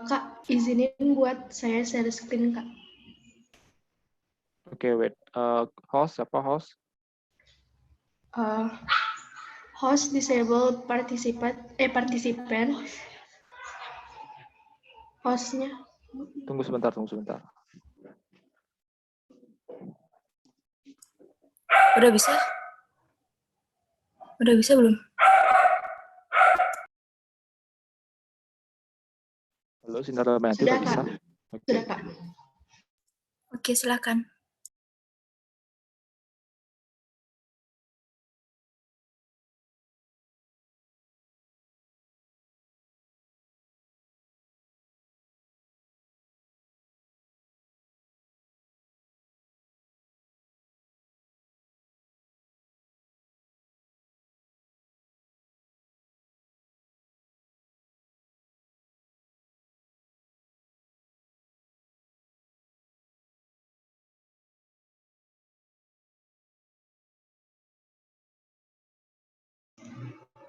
Kak, izinin buat saya share screen, Kak. Oke, wait. Host, siapa host? Host disable participant. Hostnya. Tunggu sebentar. Udah bisa? Udah bisa belum? Halo, Sinar Damayanti, Sudah, udah bisa? Kak. Oke. Sudah, Kak. Oke, silakan.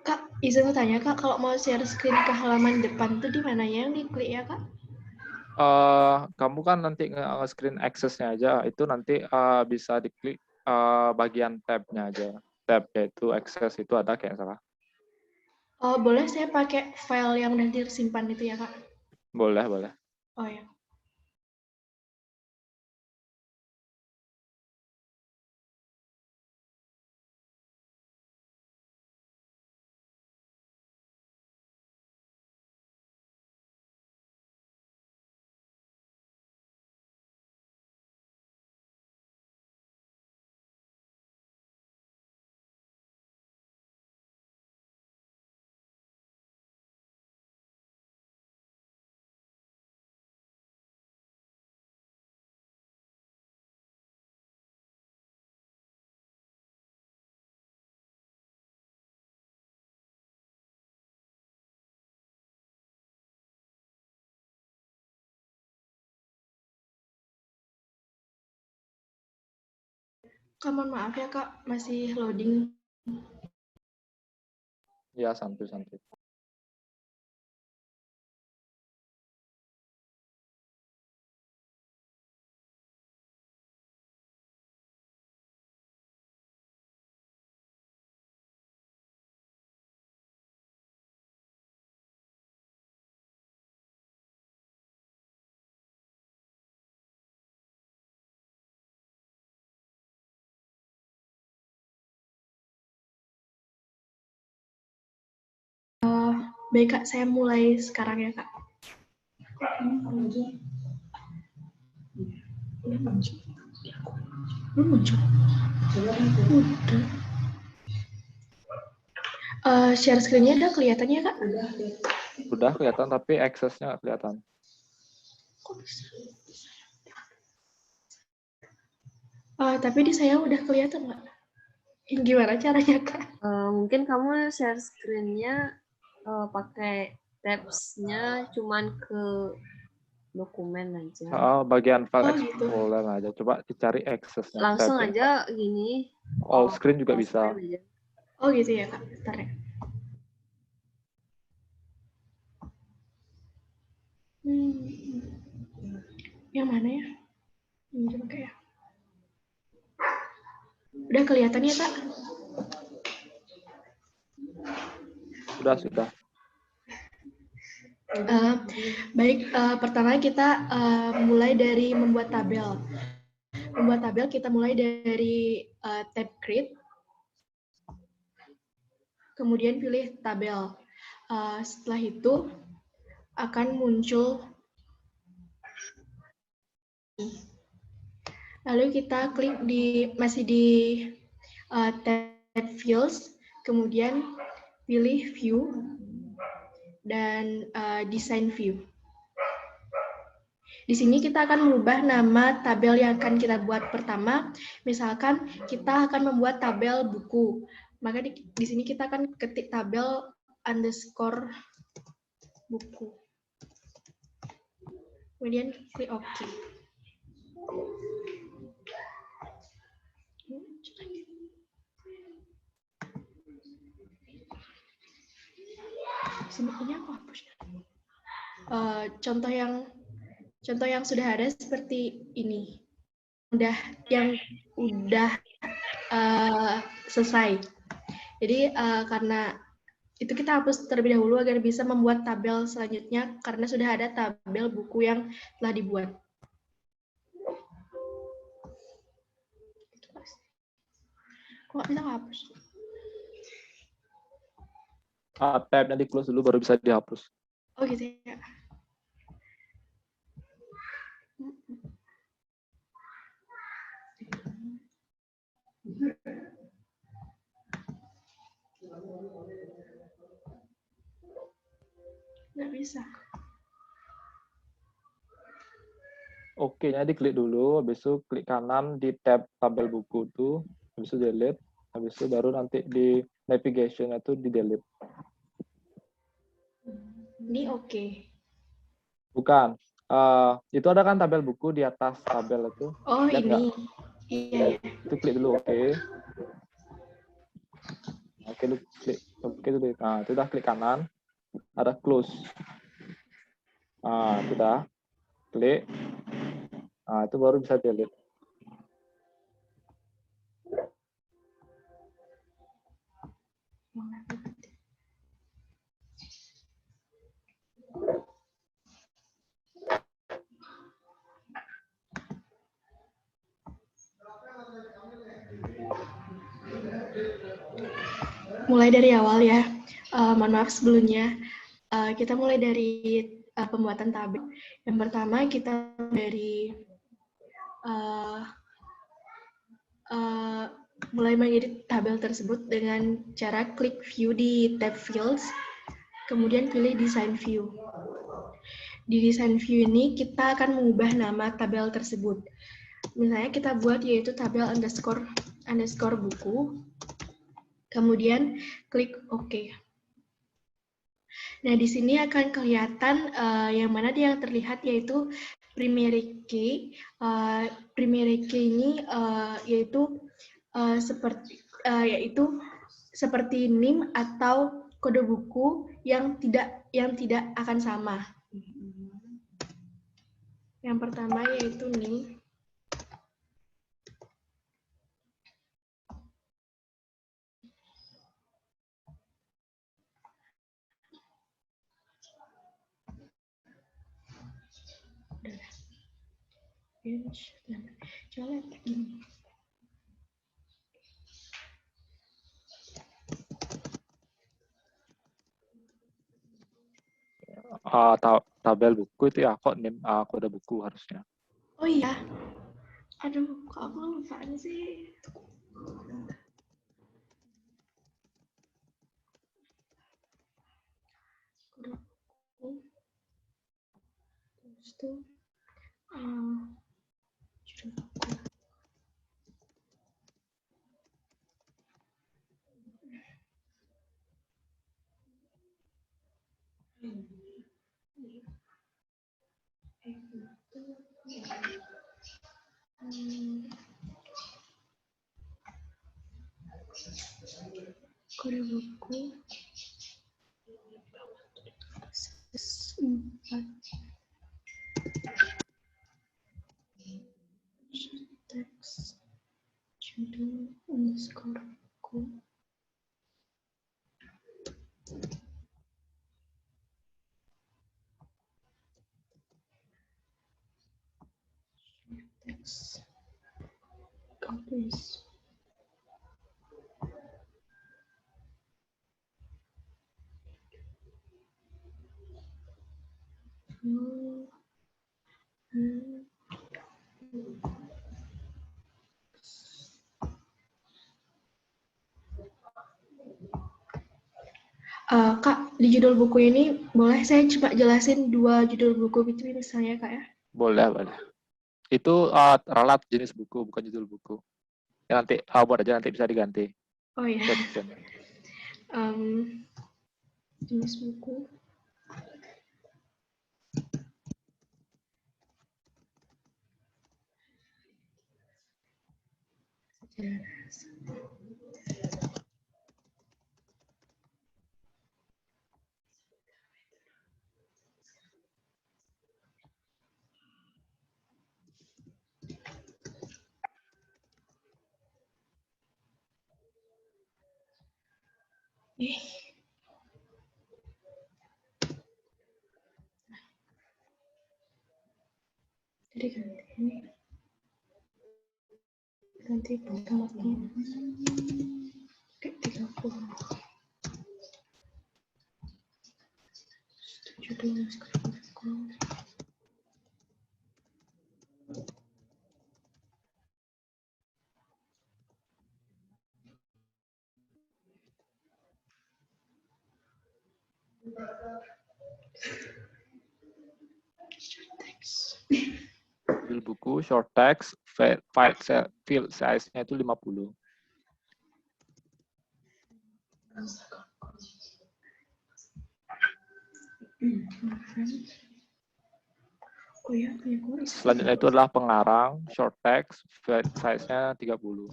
Kak, izin tanya, Kak, kalau mau share screen ke halaman depan tuh di mana ya yang diklik ya, Kak? Kamu kan nanti nge-screen access-nya aja, itu nanti bisa diklik bagian tab-nya aja. Tab yaitu access itu ada kayak salah. Oh, boleh saya pakai file yang udah disimpan itu ya, Kak? Boleh. Oh ya. Kak, mohon maaf ya, Kak, masih loading. Ya, santuy. Baik, Kak, saya mulai sekarang ya, Kak. Belum muncul. Share screen-nya udah kelihatannya, Kak? Udah kelihatan, tapi access-nya nggak kelihatan. Kok bisa? Tapi di saya udah kelihatan, Kak. Gimana caranya, Kak? Mungkin kamu share screen-nya pakai tabs-nya cuman ke dokumen aja. Bagian file Oh, gitu. explorer aja. Coba dicari access-nya. Langsung tab-nya. aja gini. All screen juga all bisa. screen aja. Oh, gitu ya, Kak. Bentar ya. Yang mana ya? Ini coba kayak. Udah kelihatan ya, Kak? Sudah. Baik, pertama kita mulai dari membuat tabel. Membuat tabel kita mulai dari tab create, kemudian pilih tabel. Setelah itu akan muncul, lalu kita klik masih di tab fields, kemudian pilih view dan design view. Di sini kita akan mengubah nama tabel yang akan kita buat pertama. Misalkan kita akan membuat tabel buku. Maka di sini kita akan ketik tabel underscore buku. Kemudian klik OK. Ini aku hapus. contoh yang sudah ada seperti ini, yang udah selesai. Jadi karena itu kita hapus terlebih dahulu agar bisa membuat tabel selanjutnya karena sudah ada tabel buku yang telah dibuat. Kok nggak bisa hapus? Tabnya di close dulu baru bisa dihapus. Oh gitu ya. Nggak bisa. Oke, jadi klik dulu, habis itu klik kanan di tab tabel buku itu, habis itu delete, habis itu baru nanti di navigation itu di delete. Ini oke. Bukan, itu ada kan tabel buku di atas tabel itu. Oh Lihat ini, nggak? iya. Itu klik dulu, oke. Oke, lu klik, oke dulu. Nah, itu udah klik kanan, ada close. Nah, itu udah klik. Nah, itu baru bisa delete. Mulai dari awal ya. Mohon maaf sebelumnya. Kita mulai dari pembuatan tabel. Yang pertama kita dari mulai mengedit tabel tersebut dengan cara klik view di tab fields, kemudian pilih design view. Di design view ini kita akan mengubah nama tabel tersebut. Misalnya kita buat yaitu tabel underscore buku, kemudian klik OK. Nah, di sini akan kelihatan yang mana yang terlihat yaitu primary key. Primary key ini yaitu seperti NIM atau kode buku yang tidak akan sama. Yang pertama yaitu NIM. Coba lihat ini. Tabel buku itu ya kok name kode buku harusnya. Oh iya. Aduh, kok aku lupaan sih? Kode buku. Terus itu judul buku. Kode buku 4 teks judul underscore buku teks copies. Kak, di judul buku ini boleh saya coba jelasin 2 judul buku gitu misalnya Kak ya? Boleh, boleh. Itu ralat jenis buku, bukan judul buku. Ya, nanti buat aja, nanti bisa diganti. Oh iya. Caption. Jenis buku. Jadi ganti formatnya kayak 30. Setuju dengan skripku. Tabel buku, short text, field size-nya itu 50. Oh ya, punya gue. Selanjutnya itu adalah pengarang, short text, field size-nya 30.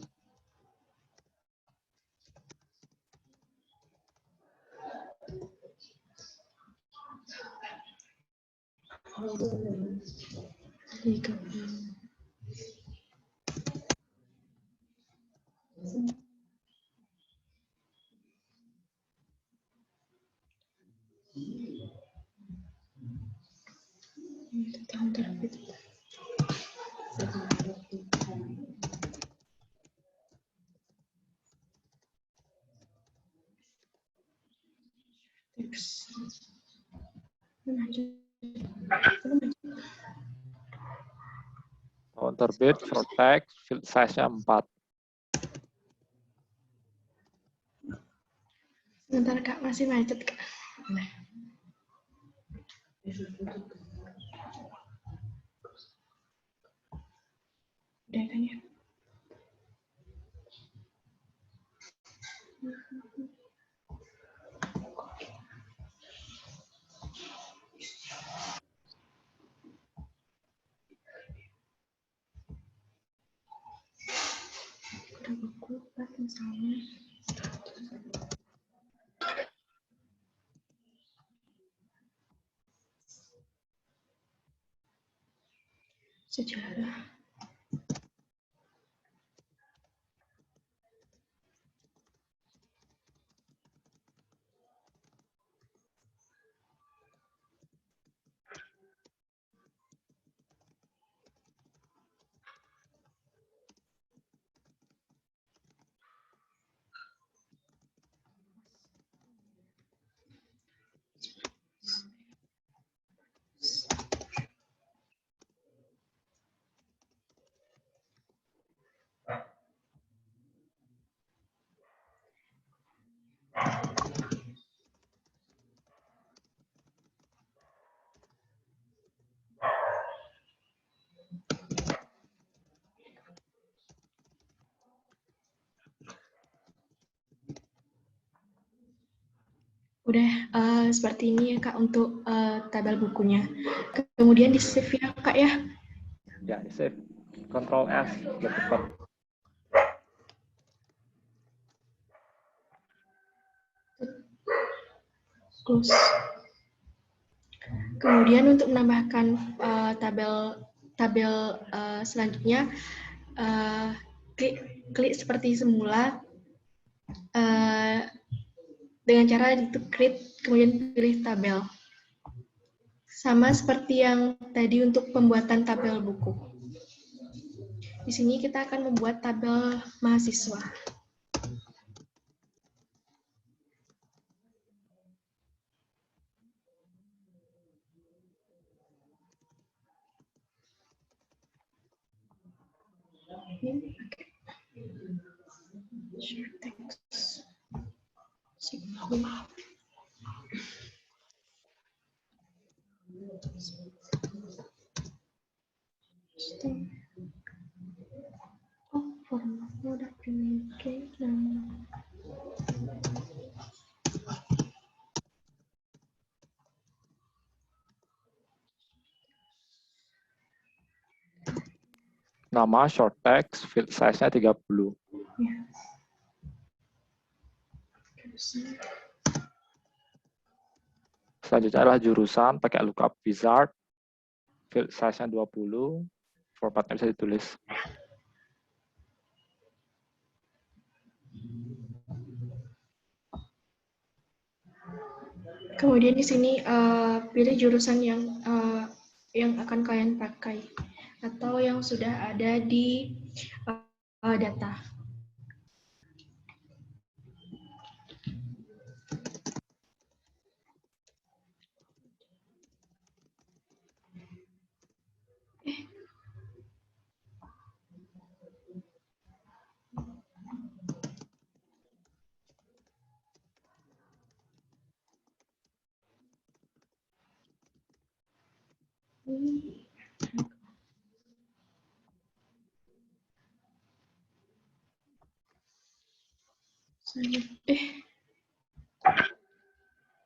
Tahun terbit. Tahun terbit, short text, field size-nya 4. Sebentar Kak, masih macet Kak. Udah kan ya? Udah buku, misalnya. Sejarah. Udah seperti ini ya Kak untuk tabel bukunya. Kemudian di save ya Kak ya. Ya, di save. Ctrl S, biar cepat. Close. Kemudian untuk menambahkan tabel selanjutnya, klik seperti semula dengan cara itu create kemudian pilih tabel. Sama seperti yang tadi untuk pembuatan tabel buku. Di sini kita akan membuat tabel mahasiswa. Ini pakai short text. Oh, formatnya udah dimiliki. Nama, short text, field size-nya 30. Ya. Selanjutnya adalah jurusan, pakai lookup wizard, field size-nya 20, formatnya bisa ditulis. Kemudian di sini pilih jurusan yang akan kalian pakai atau yang sudah ada di data.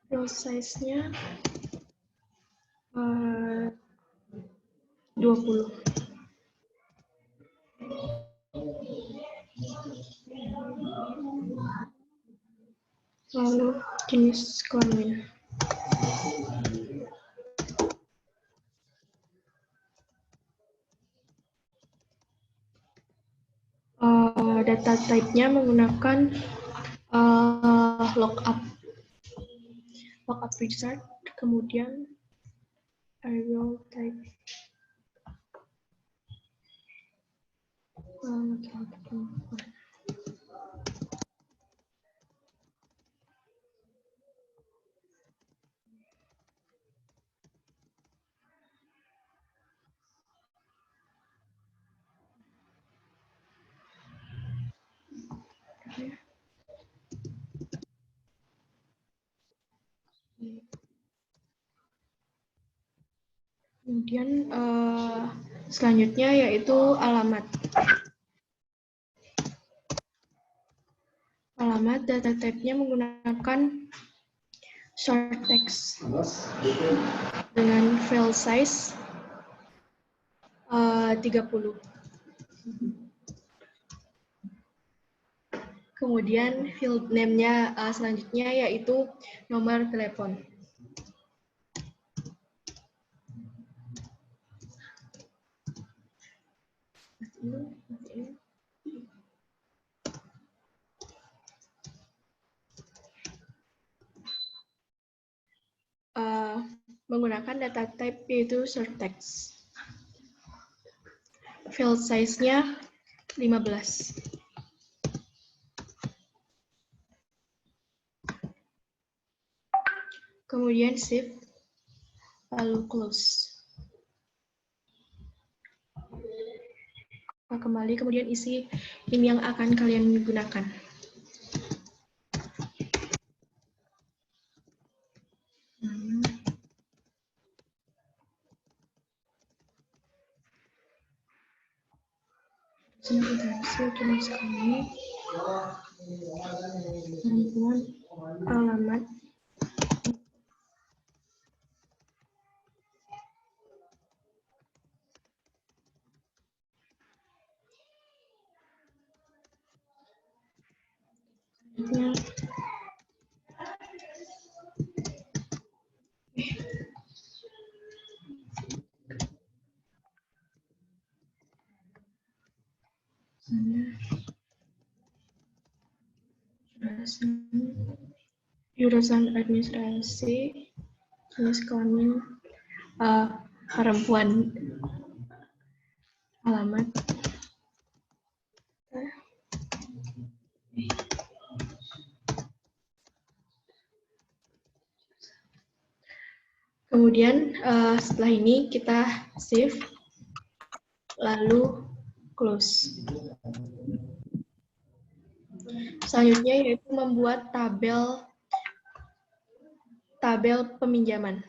Row size-nya 20. Lalu jenis kelamin. Data type-nya menggunakan lookup wizard, kemudian arrow type. Kemudian selanjutnya yaitu alamat. Alamat data type-nya menggunakan short text dengan file size 30. Kemudian field name-nya selanjutnya yaitu nomor telepon. Menggunakan data type yaitu short text. File size-nya 15. Kemudian save, lalu close. Kembali, kemudian isi ini yang akan kalian gunakan. Jenis kami, perempuan, alamat, jurusan administrasi, jenis kelamin perempuan, alamat, kemudian setelah ini kita save, lalu close. Selanjutnya yaitu membuat tabel peminjaman.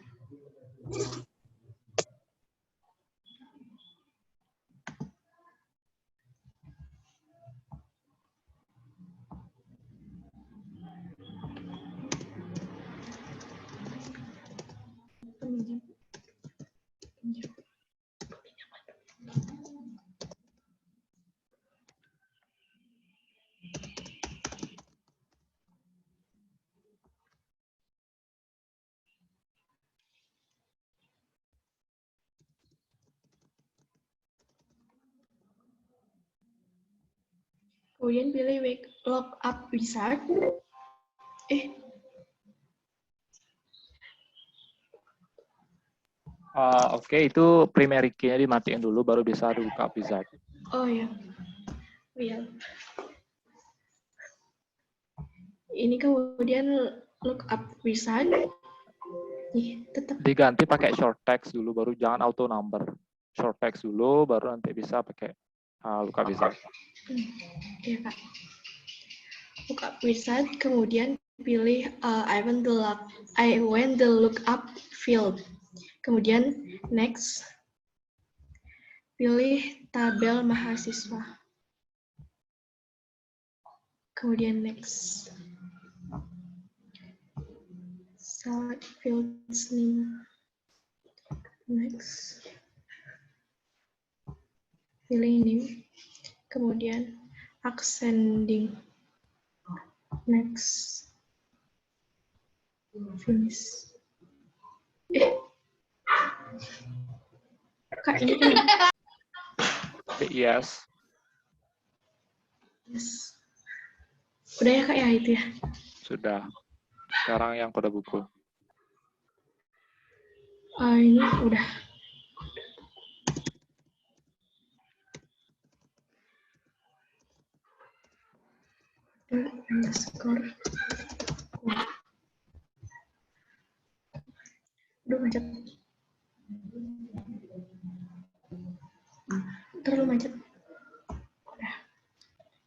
Kemudian pilih lookup wizard. Oke, itu primary key-nya dimatiin dulu, baru bisa dibuka wizard. Oh ya. Oh ya. Ini kemudian look up wizard. Tetap. Diganti pakai short text dulu, baru jangan auto number. Short text dulu, baru nanti bisa pakai look up wizard. Iya, Kak. Look up wizard, kemudian pilih I want the look up field. Kemudian next, pilih tabel mahasiswa. Kemudian next. Select fields name. Next. Pilih name. Kemudian ascending. Next. Finish. Kak, ini kan? Yes. Yes. Udah ya, Kak, ya itu ya? Sudah. Sekarang yang kode buku. Ini udah. Underscore. Udah macet. Terlalu macet. Udah.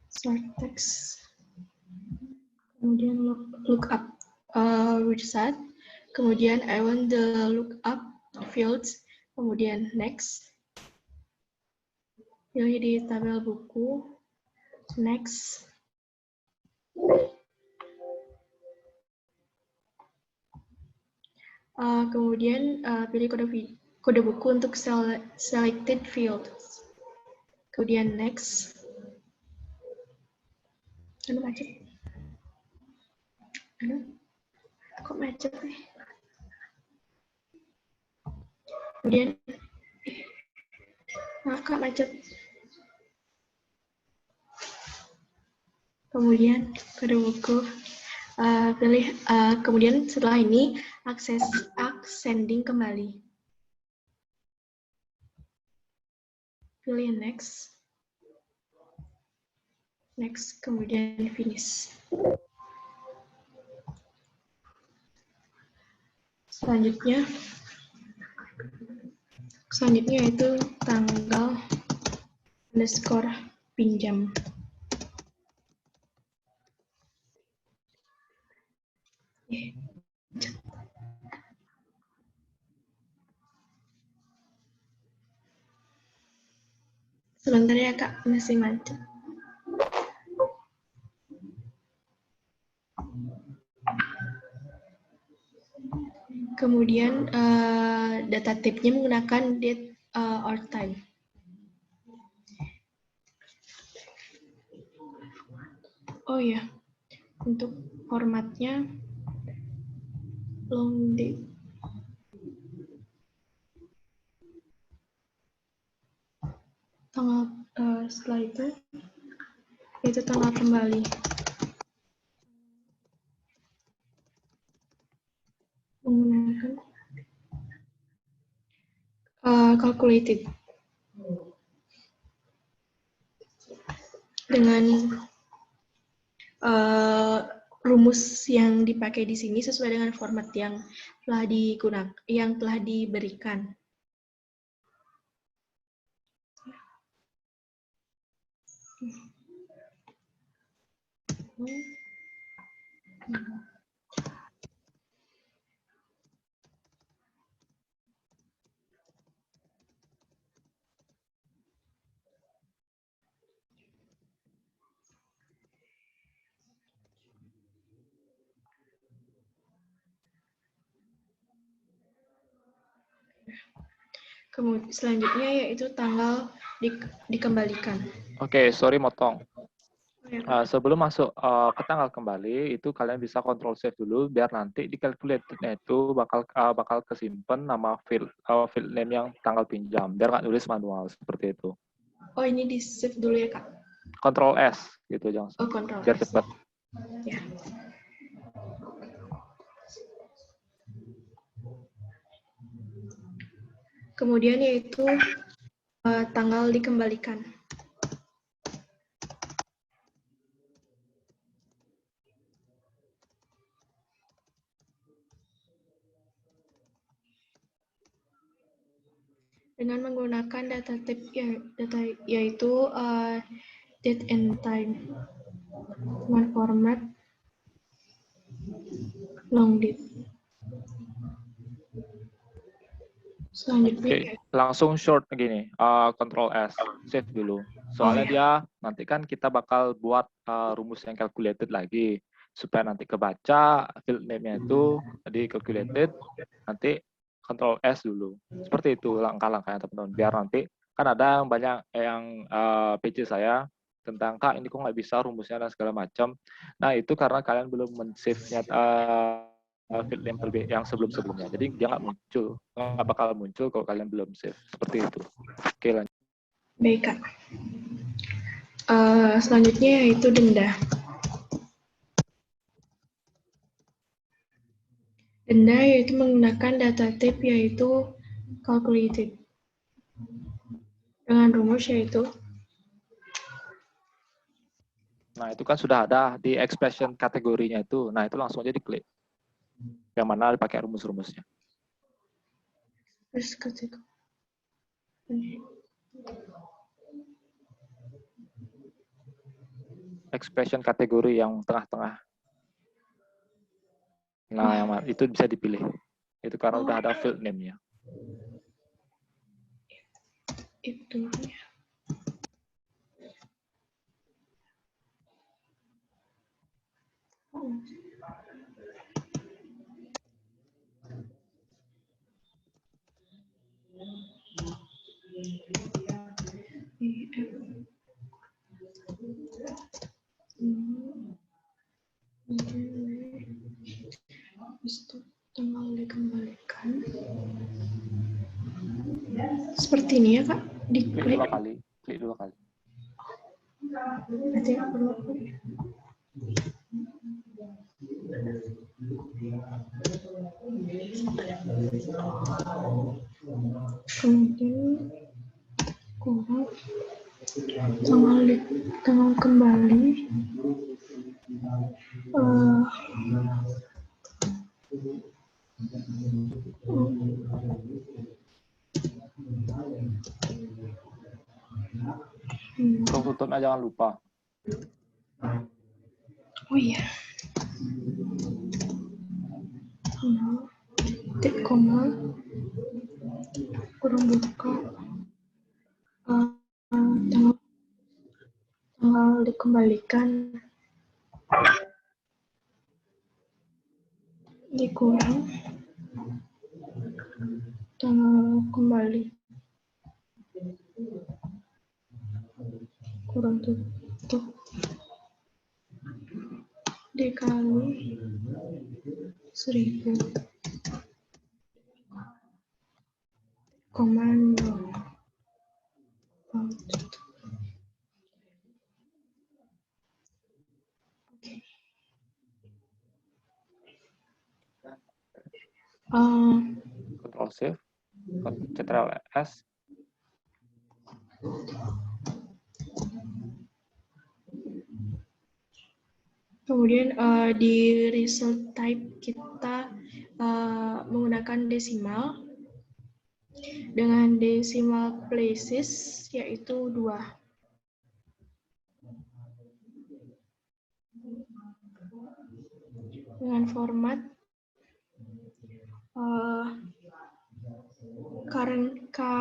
Short text. Kemudian look up wizard. Kemudian I want the look up fields. Kemudian next. Pilih di tabel buku. Next. Kemudian pilih kode buku untuk selected fields. Kemudian next. Aduh, macet. Aduh, kok macet nih? Kemudian, Kak, macet. Kemudian kode buku, pilih. Kemudian setelah ini ascending kembali. Pilih next. Next, kemudian finish. Selanjutnya itu tanggal underscore pinjam. Sebentar ya, Kak, masih macet. Kemudian data type-nya menggunakan date or time. Oh ya, untuk formatnya long date. Tanggal setelah itu tanggal kembali. Menggunakan calculated dengan rumus yang dipakai di sini sesuai dengan format yang telah diberikan. Kemudian selanjutnya yaitu tanggal dikembalikan. Oke, sorry motong. Sebelum masuk ke tanggal kembali, itu kalian bisa control save dulu, biar nanti di calculated-nya itu bakal kesimpan nama field name yang tanggal pinjam, biar nggak nulis manual seperti itu. Oh, ini di save dulu ya, Kak? Control S gitu, jangan. Oh, control biar S. cepat. Ya. Kemudian yaitu tanggal dikembalikan. Dengan menggunakan data type yaitu date and time. Dengan format long date. Selanjutnya langsung short gini, Control S, save dulu. Soalnya dia nanti kan kita bakal buat rumus yang calculated lagi supaya nanti kebaca field name-nya itu tadi calculated, nanti Control S dulu. Seperti itu langkah-langkahnya teman-teman. Biar nanti kan ada yang banyak yang PC saya tentang Kak ini kok nggak bisa rumusnya dan segala macam. Nah itu karena kalian belum men-save-nya field name terlebih yang sebelum-sebelumnya. Jadi dia nggak bakal muncul kalau kalian belum save. Seperti itu. Oke, lanjut. Baik, Kak. Selanjutnya yaitu denda. Denda yaitu menggunakan data type yaitu calculated. Dengan rumus yaitu. Nah, itu kan sudah ada di expression kategorinya itu. Nah, itu langsung aja diklik. Yang mana dipakai rumus-rumusnya. Expression kategori yang tengah-tengah. Nah, yang itu bisa dipilih. Itu karena udah ada field name-nya. Itu ya. Tanggal dikembalikan. Seperti ini ya, Kak? Klik 2 kali. Klik 2 kali. Berarti perlu. Kemudian tanggal kembali Tutupnya jangan lupa. Oh iya. Titik koma kurang buka tanggal dikembalikan dikurang tanggal kembali kurang tutup dikali 1000 komando. Control Shift, Ctrl S. Kemudian di result type kita menggunakan desimal dengan decimal places yaitu 2. Dengan format currency.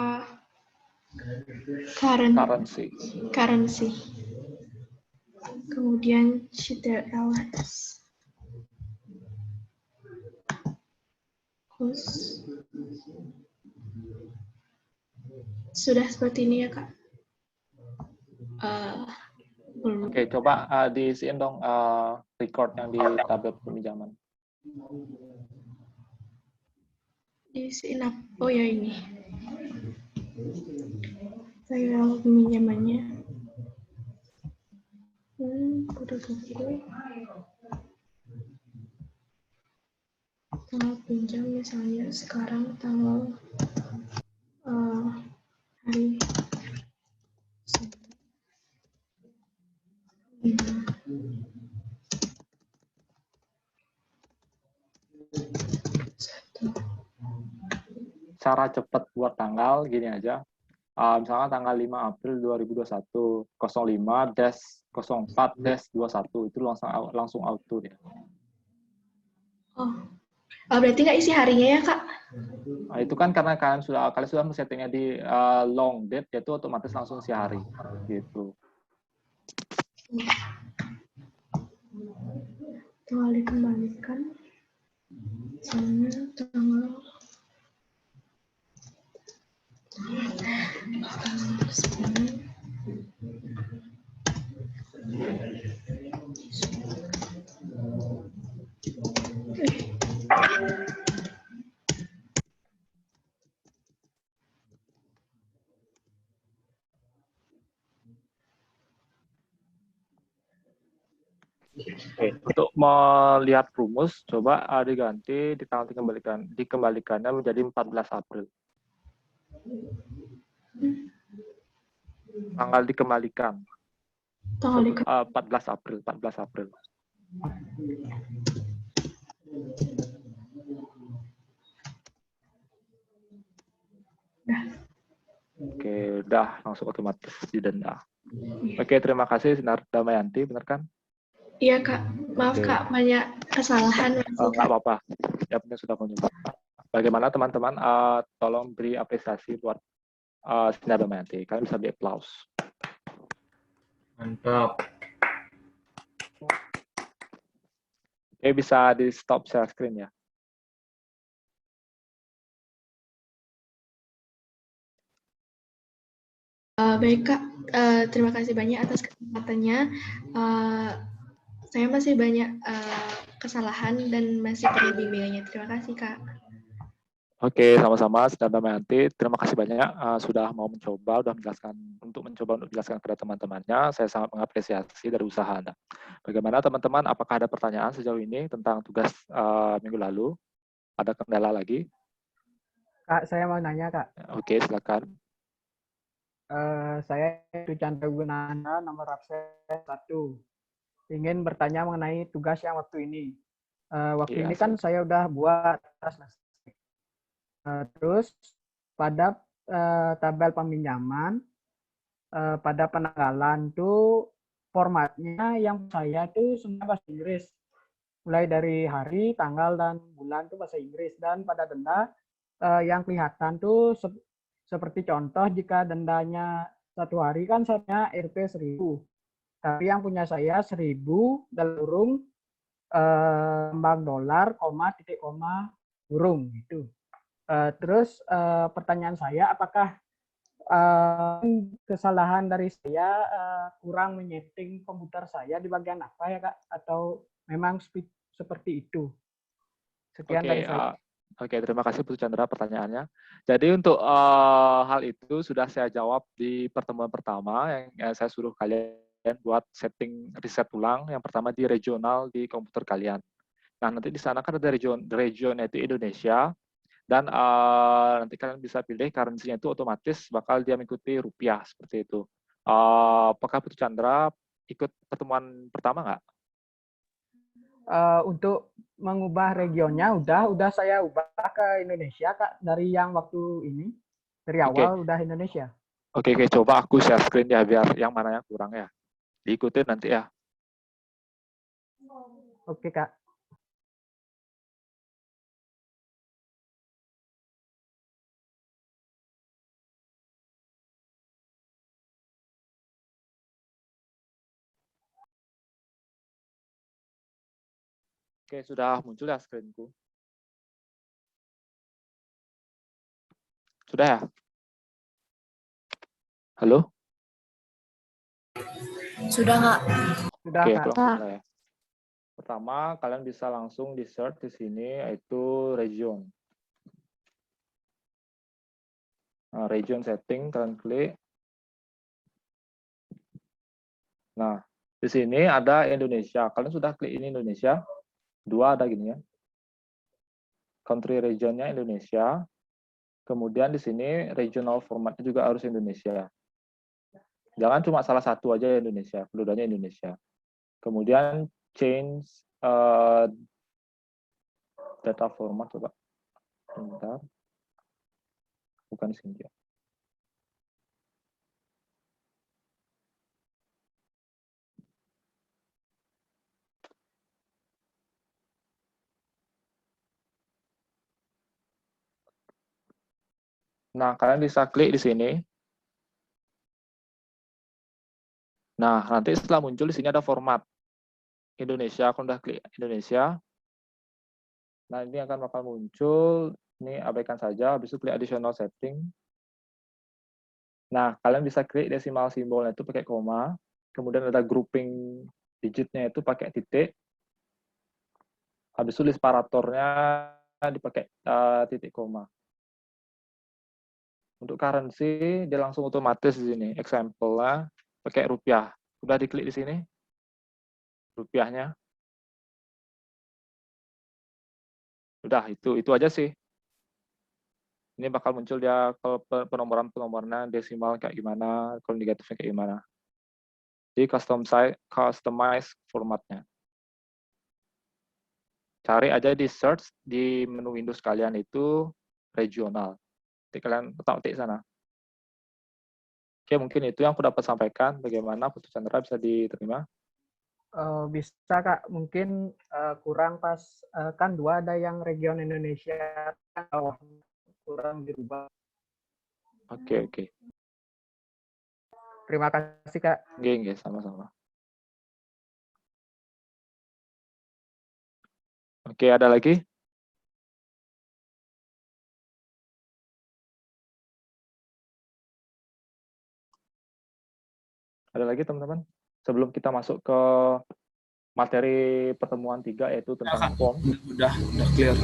Kemudian CTRL-S. Sudah seperti ini ya, Kak? Oke, coba diisiin dong record yang di tabel peminjaman. Diisiin apa? Oh ya ini. Tabel peminjamannya. Tanggal pinjam misalnya sekarang tanggal cara cepat buat tanggal, gini aja. Misalnya tanggal 5 April 2021, 05-04-21, itu langsung auto ya. Oh, berarti nggak isi harinya ya, Kak? Nah, itu kan karena kalian sudah settingnya di long date, yaitu otomatis langsung si hari gitu. Tanggal dikembalikan. Misalnya tanggal 10. Oke, untuk melihat rumus, coba diganti di tanggal dikembalikannya menjadi 14 April. Tanggal dikembalikan. 14 April. Oke, udah langsung otomatis didenda. Oke, terima kasih Sinar Damayanti, benar kan? Iya, Kak. Maaf, Oke. Kak, banyak kesalahan. Nggak apa-apa. Ya, penting sudah mencoba. Bagaimana teman-teman? Tolong beri apresiasi buat Sinar Damayanti. Kalian bisa beri aplaus. Mantap. Oke, bisa di stop share screen ya. Baik, Kak. Terima kasih banyak atas kesempatannya. Saya masih banyak kesalahan dan masih perlu bimbingannya. Terima kasih, Kak. Oke, sama-sama Sinar Damayanti. Terima kasih banyak sudah mau mencoba untuk menjelaskan kepada teman-temannya. Saya sangat mengapresiasi dari usaha Anda. Bagaimana teman-teman? Apakah ada pertanyaan sejauh ini tentang tugas minggu lalu? Ada kendala lagi? Kak, saya mau nanya, Kak. Oke, silakan. Saya itu Chandra Gunana, nomor absen 1. Ingin bertanya mengenai tugas yang waktu ini. Waktu ini kan saya udah buat selesai. Terus pada tabel peminjaman, pada penanggalan tuh formatnya yang saya tuh semua bahasa Inggris. Mulai dari hari, tanggal, dan bulan tuh bahasa Inggris. Dan pada denda yang kelihatan tuh seperti contoh, jika dendanya 1 hari kan saya Rp 1.000. Tapi yang punya saya 1.000 dalam kurung lambang dolar, titik koma, kurung gitu. Terus pertanyaan saya, apakah kesalahan dari saya kurang menyeting komputer saya di bagian apa ya, Kak? Atau memang seperti itu? Sekian dari saya. Oke, terima kasih Bu Chandra pertanyaannya. Jadi untuk hal itu sudah saya jawab di pertemuan pertama yang saya suruh kalian buat setting reset ulang. Yang pertama di regional di komputer kalian. Nah, nanti di sana kan ada region itu Indonesia, dan nanti kalian bisa pilih currency-nya itu otomatis bakal dia mengikuti rupiah seperti itu. Apakah Bu Chandra ikut pertemuan pertama nggak? Untuk mengubah regionnya udah saya ubah ke Indonesia, Kak, dari yang waktu ini, dari awal udah Indonesia. Oke, coba aku share screen ya biar yang mana yang kurang ya. Diikutin nanti ya. Oke, Kak. Oke, sudah muncul ya screen-ku. Sudah ya? Halo? Sudah, Kak. Sudah, Oke, Kak. sudah ya. Pertama, kalian bisa langsung di search di sini, yaitu region. Nah, region setting, kalian klik. Nah, di sini ada Indonesia. Kalian sudah klik ini Indonesia. 2 ada gini ya. Country regionnya Indonesia. Kemudian di sini regional formatnya juga harus Indonesia. Jangan cuma salah satu aja Indonesia, keduanya Indonesia. Kemudian change data format, coba. Bentar. bukan sini. Nah, kalian bisa klik di sini. Nah, nanti setelah muncul di sini ada format Indonesia. Kalau udah klik Indonesia, nah ini akan bakal muncul. Ini abaikan saja. Habis itu klik additional setting. Nah, kalian bisa klik desimal simbolnya itu pakai koma. Kemudian ada grouping digitnya itu pakai titik. Habis itu list parameternya dipakai titik koma. Untuk currency, dia langsung otomatis di sini. Example-nya pakai rupiah. Udah diklik di sini. Rupiahnya. Udah, itu aja sih. Ini bakal muncul dia kalau penomoran-penomorannya desimal kayak gimana, kalau negatifnya kayak gimana. Jadi customize formatnya. Cari aja di search di menu Windows kalian itu regional. Jadi kalian ketik sana. Oke, mungkin itu yang aku dapat sampaikan. Bagaimana Putu Chandra bisa diterima? Bisa Kak, mungkin kurang pas kan 2 ada yang region Indonesia kurang dirubah. Oke. Terima kasih Kak. Oke, sama-sama. Oke, ada lagi? Ada lagi teman-teman? Sebelum kita masuk ke materi pertemuan 3 yaitu tentang form. Udah clear.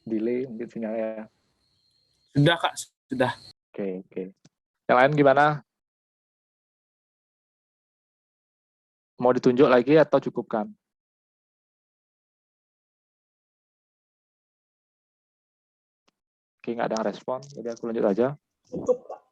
Delay mungkin sinyalnya. Sudah Kak, sudah. Oke. Yang lain gimana? Mau ditunjuk lagi atau cukupkan? Oke, nggak ada yang respon, jadi aku lanjut aja. Cukup Kak.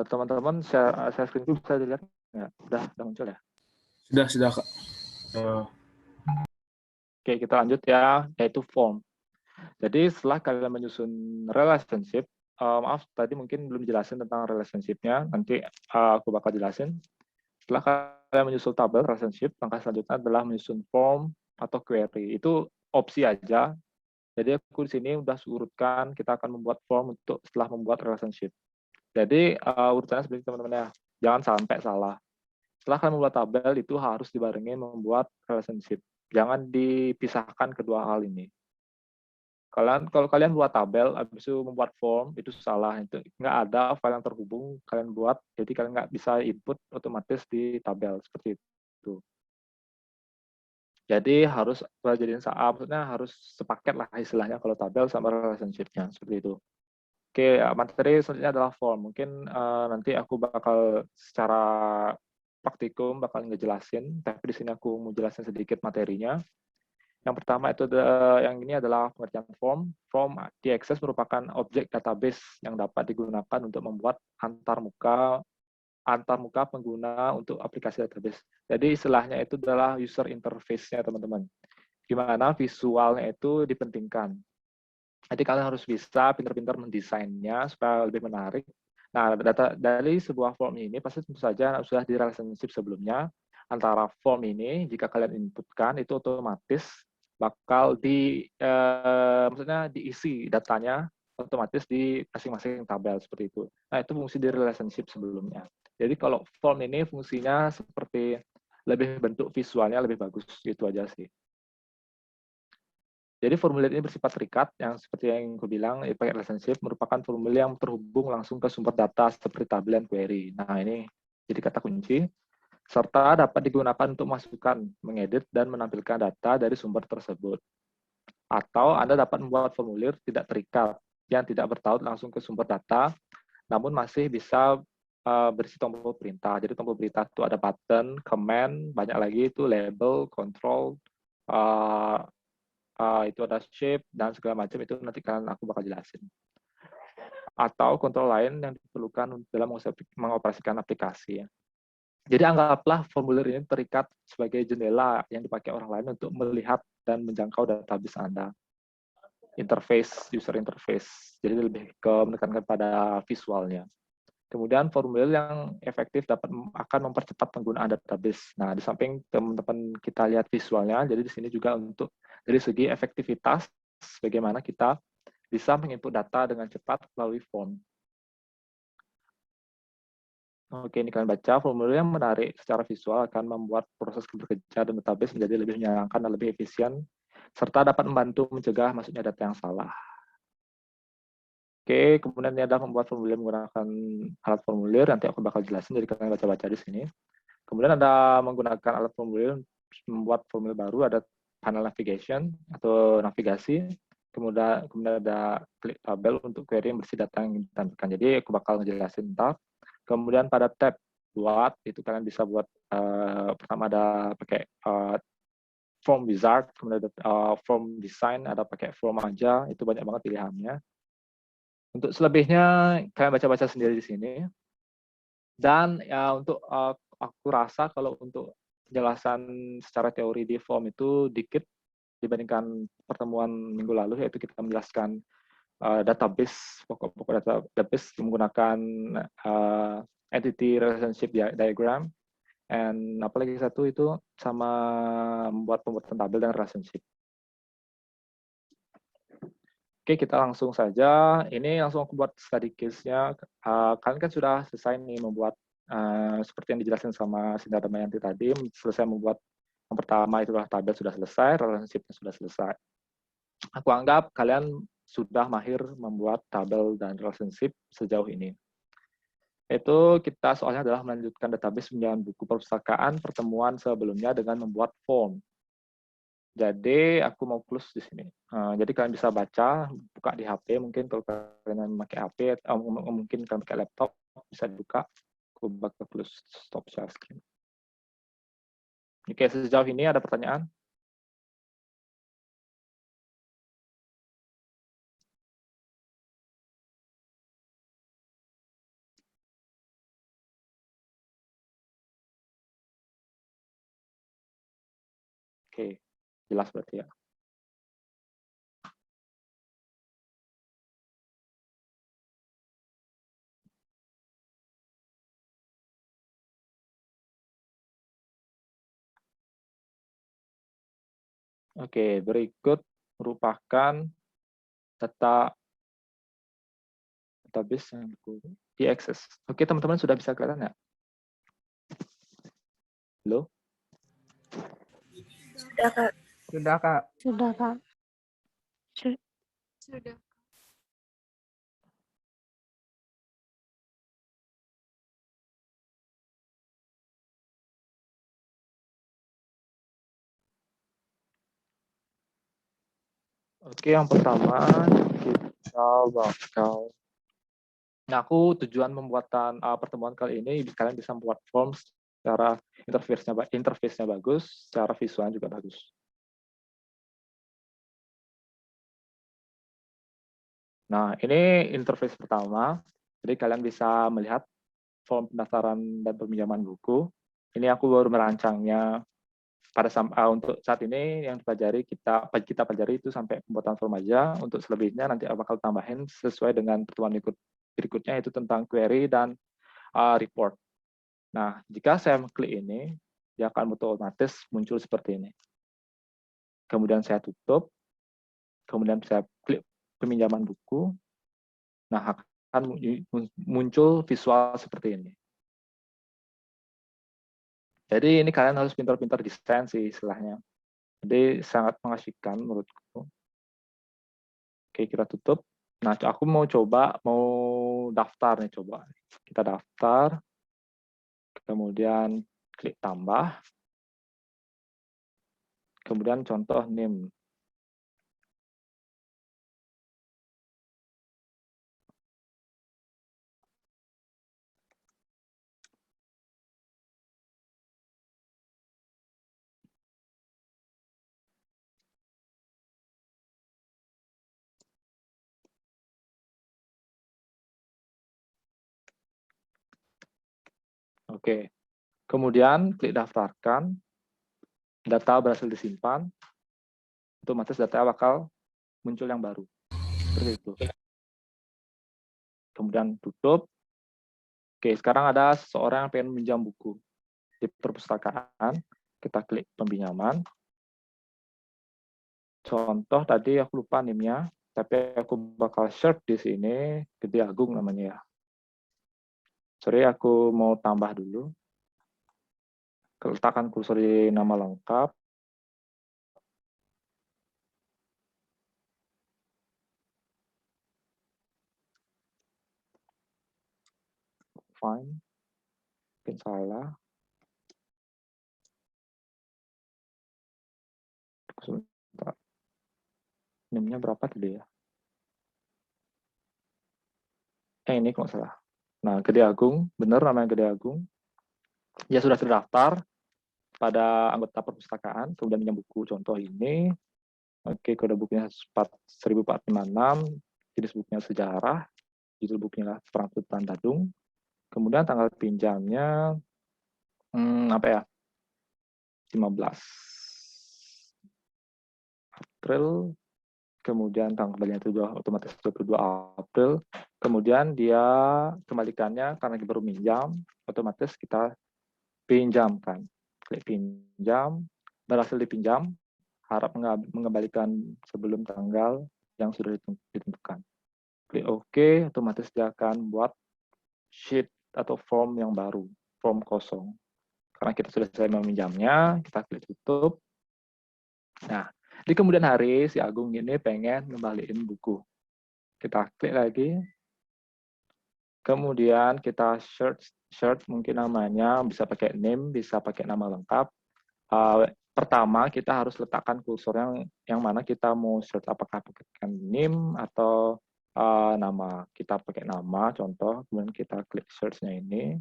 Teman-teman, share screen itu bisa dilihat nggak? Udah muncul ya? Sudah Kak. Oke, kita lanjut ya, yaitu form. Jadi setelah kalian menyusun relationship, maaf tadi mungkin belum jelasin tentang relationship-nya, nanti aku bakal jelasin. Setelah kalian menyusun tabel relationship, langkah selanjutnya adalah menyusun form atau query. Itu opsi aja. Jadi aku di sini udah urutkan, kita akan membuat form untuk setelah membuat relationship. Jadi urutannya seperti teman-teman ya, jangan sampai salah. Setelah kalian membuat tabel, itu harus dibarengi membuat relationship. Jangan dipisahkan kedua hal ini. Kalau kalian buat tabel, habis itu membuat form, itu salah. Itu nggak ada file yang terhubung, kalian buat, jadi kalian nggak bisa input otomatis di tabel, seperti itu. Jadi harus jadiin maksudnya harus sepaket lah istilahnya kalau tabel sama relationship-nya, seperti itu. Oke, materi selanjutnya adalah form. Mungkin nanti aku bakal secara praktikum bakal ngejelasin, tapi di sini aku mau jelasin sedikit materinya. Yang pertama itu yang ini adalah pengertian form. Form diakses merupakan objek database yang dapat digunakan untuk membuat antarmuka pengguna untuk aplikasi database. Jadi istilahnya itu adalah user interface-nya teman-teman. Gimana visualnya itu dipentingkan. Jadi kalian harus bisa pintar-pintar mendesainnya supaya lebih menarik. Nah, data dari sebuah form ini pasti tentu saja sudah di relationship sebelumnya antara form ini jika kalian inputkan itu otomatis bakal maksudnya diisi datanya otomatis di masing-masing tabel seperti itu. Nah, itu fungsi di relationship sebelumnya. Jadi kalau form ini fungsinya seperti lebih bentuk visualnya lebih bagus, gitu aja sih. Jadi formulir ini bersifat terikat, yang seperti yang aku bilang, pakai relationship merupakan formulir yang terhubung langsung ke sumber data seperti tabel dan query. Nah, ini jadi kata kunci. Serta dapat digunakan untuk masukkan, mengedit, dan menampilkan data dari sumber tersebut. Atau Anda dapat membuat formulir tidak terikat, yang tidak bertaut langsung ke sumber data, namun masih bisa berisi tombol perintah. Jadi tombol perintah itu ada button, command, banyak lagi itu label, control, itu ada shape dan segala macam, itu nanti kan aku bakal jelasin. Atau kontrol lain yang diperlukan dalam mengoperasikan aplikasi. Ya. Jadi anggaplah formulir ini terikat sebagai jendela yang dipakai orang lain untuk melihat dan menjangkau database Anda. Interface, user interface. Jadi lebih ke menekankan pada visualnya. Kemudian formulir yang efektif akan mempercepat penggunaan database. Nah, di samping teman-teman kita lihat visualnya, jadi di sini juga untuk dari segi efektivitas, bagaimana kita bisa menginput data dengan cepat melalui form. Oke, ini kalian baca, formulir yang menarik secara visual akan membuat proses bekerja dan database menjadi lebih menyenangkan dan lebih efisien, serta dapat membantu mencegah masuknya data yang salah. Oke, kemudian ini ada membuat formulir menggunakan alat formulir, nanti aku bakal jelasin, jadi kalian baca-baca di sini. Kemudian ada menggunakan alat formulir, membuat formulir baru, ada panel navigation atau navigasi, kemudian ada klik tabel untuk query yang bersih data yang ditampilkan. Jadi aku bakal ngejelasin ntar. Kemudian pada tab buat, itu kalian bisa buat, pertama ada pakai form wizard, kemudian ada form design, ada pakai form aja, itu banyak banget pilihannya. Untuk selebihnya, kalian baca-baca sendiri di sini. Dan ya untuk aku rasa kalau untuk penjelasan secara teori di form itu dikit dibandingkan pertemuan minggu lalu, yaitu kita menjelaskan database, pokok-pokok database menggunakan entity relationship diagram, and apalagi satu itu sama membuat pembuatan tabel dan relationship. Oke, kita langsung saja. Ini langsung aku buat study case-nya. Kalian kan sudah selesai nih membuat seperti yang dijelaskan sama Sinta Damayanti tadi, selesai membuat yang pertama itulah tabel sudah selesai, relationship-nya sudah selesai. Aku anggap kalian sudah mahir membuat tabel dan relationship sejauh ini. Itu kita soalnya adalah melanjutkan database penjualan buku perpustakaan pertemuan sebelumnya dengan membuat form. Jadi aku mau close di sini. Jadi kalian bisa baca, buka di HP, mungkin kalau kalian memakai HP, mungkin kalian pakai laptop, bisa dibuka. Aku bakal close stop share screen. Oke, sejauh ini ada pertanyaan? Oke, jelas berarti ya. Oke, berikut merupakan database yang diakses. Oke, teman-teman sudah bisa kelihatan ya? Halo? Sudah, Kak. Sudah, Kak. Sudah, Kak. Sudah. Oke, yang pertama kita bakal. Nah, tujuan pembuatan pertemuan kali ini kalian bisa membuat form secara interface-nya bagus, secara visualnya juga bagus. Nah, ini interface pertama. Jadi kalian bisa melihat form pendaftaran dan peminjaman buku. Ini aku baru merancangnya untuk saat ini yang kita pelajari itu sampai pembuatan form aja. Untuk selebihnya nanti aku bakal tambahin sesuai dengan pertemuan berikutnya, itu tentang query dan report. Nah, jika saya mengklik ini, dia akan otomatis muncul seperti ini. Kemudian saya tutup, kemudian saya klik peminjaman buku. Nah, akan muncul visual seperti ini. Jadi ini kalian harus pintar-pintar desain sih istilahnya. Jadi sangat mengasihkan menurutku. Oke, kita tutup. Nah, aku mau daftar nih, coba. Kita daftar. Kemudian klik tambah. Kemudian contoh name. Oke. Kemudian klik daftarkan, data berhasil disimpan, otomatis data bakal muncul yang baru. Seperti itu. Kemudian tutup. Oke, sekarang ada seseorang yang pengen minjam buku. Di perpustakaan, kita klik peminjaman. Contoh tadi aku lupa NIM-nya, tapi aku bakal share di sini, Gede Agung namanya ya. Sorry, aku mau tambah dulu. Letakkan kursor di nama lengkap. Fine. Mungkin salah. Sebentar. NIM-nya berapa tadi ya? Ini kalau salah. Nah, Gede Agung, benar namanya Gede Agung. Dia sudah terdaftar pada anggota perpustakaan, kemudian minjam buku. Contoh ini. Oke, kode bukunya 1456, jenis bukunya sejarah, judul bukunya Perang Sultan Dadung. Kemudian tanggal pinjamnya apa ya? 15 April. Kemudian tanggal kembalinya itu otomatis 22 April. Kemudian dia kembalikannya karena baru minjam, otomatis kita pinjamkan. Klik pinjam, berhasil dipinjam, harap mengembalikan sebelum tanggal yang sudah ditentukan. Klik OK, otomatis dia akan buat sheet atau form yang baru, form kosong. Karena kita sudah selesai meminjamnya, kita klik tutup. Nah, di kemudian hari, si Agung ini pengen ngembaliin buku. Kita klik lagi. Kemudian kita search mungkin namanya, bisa pakai name, bisa pakai nama lengkap. Pertama, kita harus letakkan kursor yang mana kita mau search, apakah pakai name atau nama. Kita pakai nama, contoh, kemudian kita klik search-nya ini.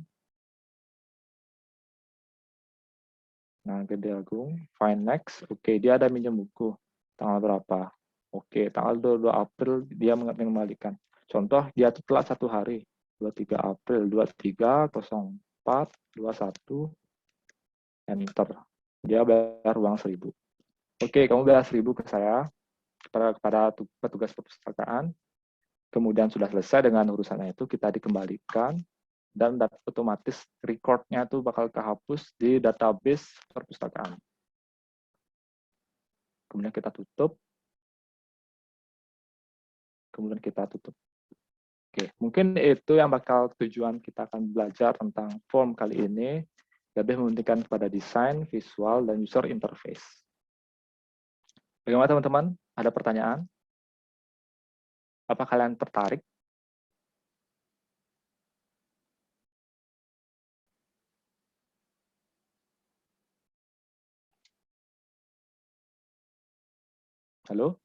Nah, Gede Agung, find next. Oke, dia ada minjem buku. Tanggal berapa? Oke, tanggal 22 April dia mengembalikan. Contoh, dia telat 1 hari. 23 April, 2304 21 enter. Dia bayar uang 1.000. Oke, kamu bayar 1.000 ke saya kepada petugas perpustakaan. Kemudian sudah selesai dengan urusannya itu, kita dikembalikan dan otomatis record-nya itu bakal kehapus di database perpustakaan. Kemudian kita tutup. Kemudian kita tutup. Oke, mungkin itu yang bakal tujuan kita akan belajar tentang form kali ini, lebih mementingkan kepada desain, visual, dan user interface. Bagaimana teman-teman? Ada pertanyaan? Apa kalian tertarik? Halo?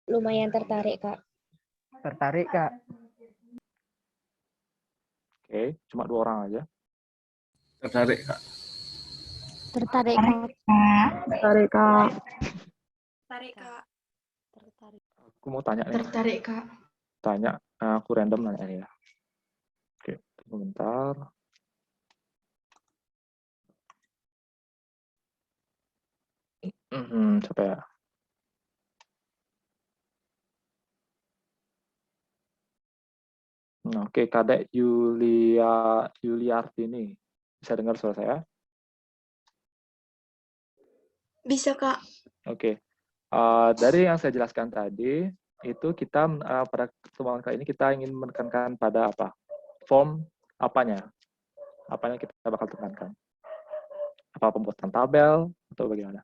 Lumayan tertarik, Kak. Tertarik, Kak. Oke, cuma 2 orang aja. Tertarik, Kak. Tertarik, Kak. Tertarik, Kak. Tertarik, Kak. Aku mau tanya nih. Tertarik, Kak. Tanya, aku random nanya ya. Oke, sebentar. Coba ya. Oke, Kadek Yuliartini. Bisa dengar suara saya? Bisa, Kak. Oke. Dari yang saya jelaskan tadi, itu kita pada pertemuan kali ini kita ingin menekankan pada apa? Form apanya? Apanya kita bakal tekankan? Apa pembuatan tabel atau bagaimana?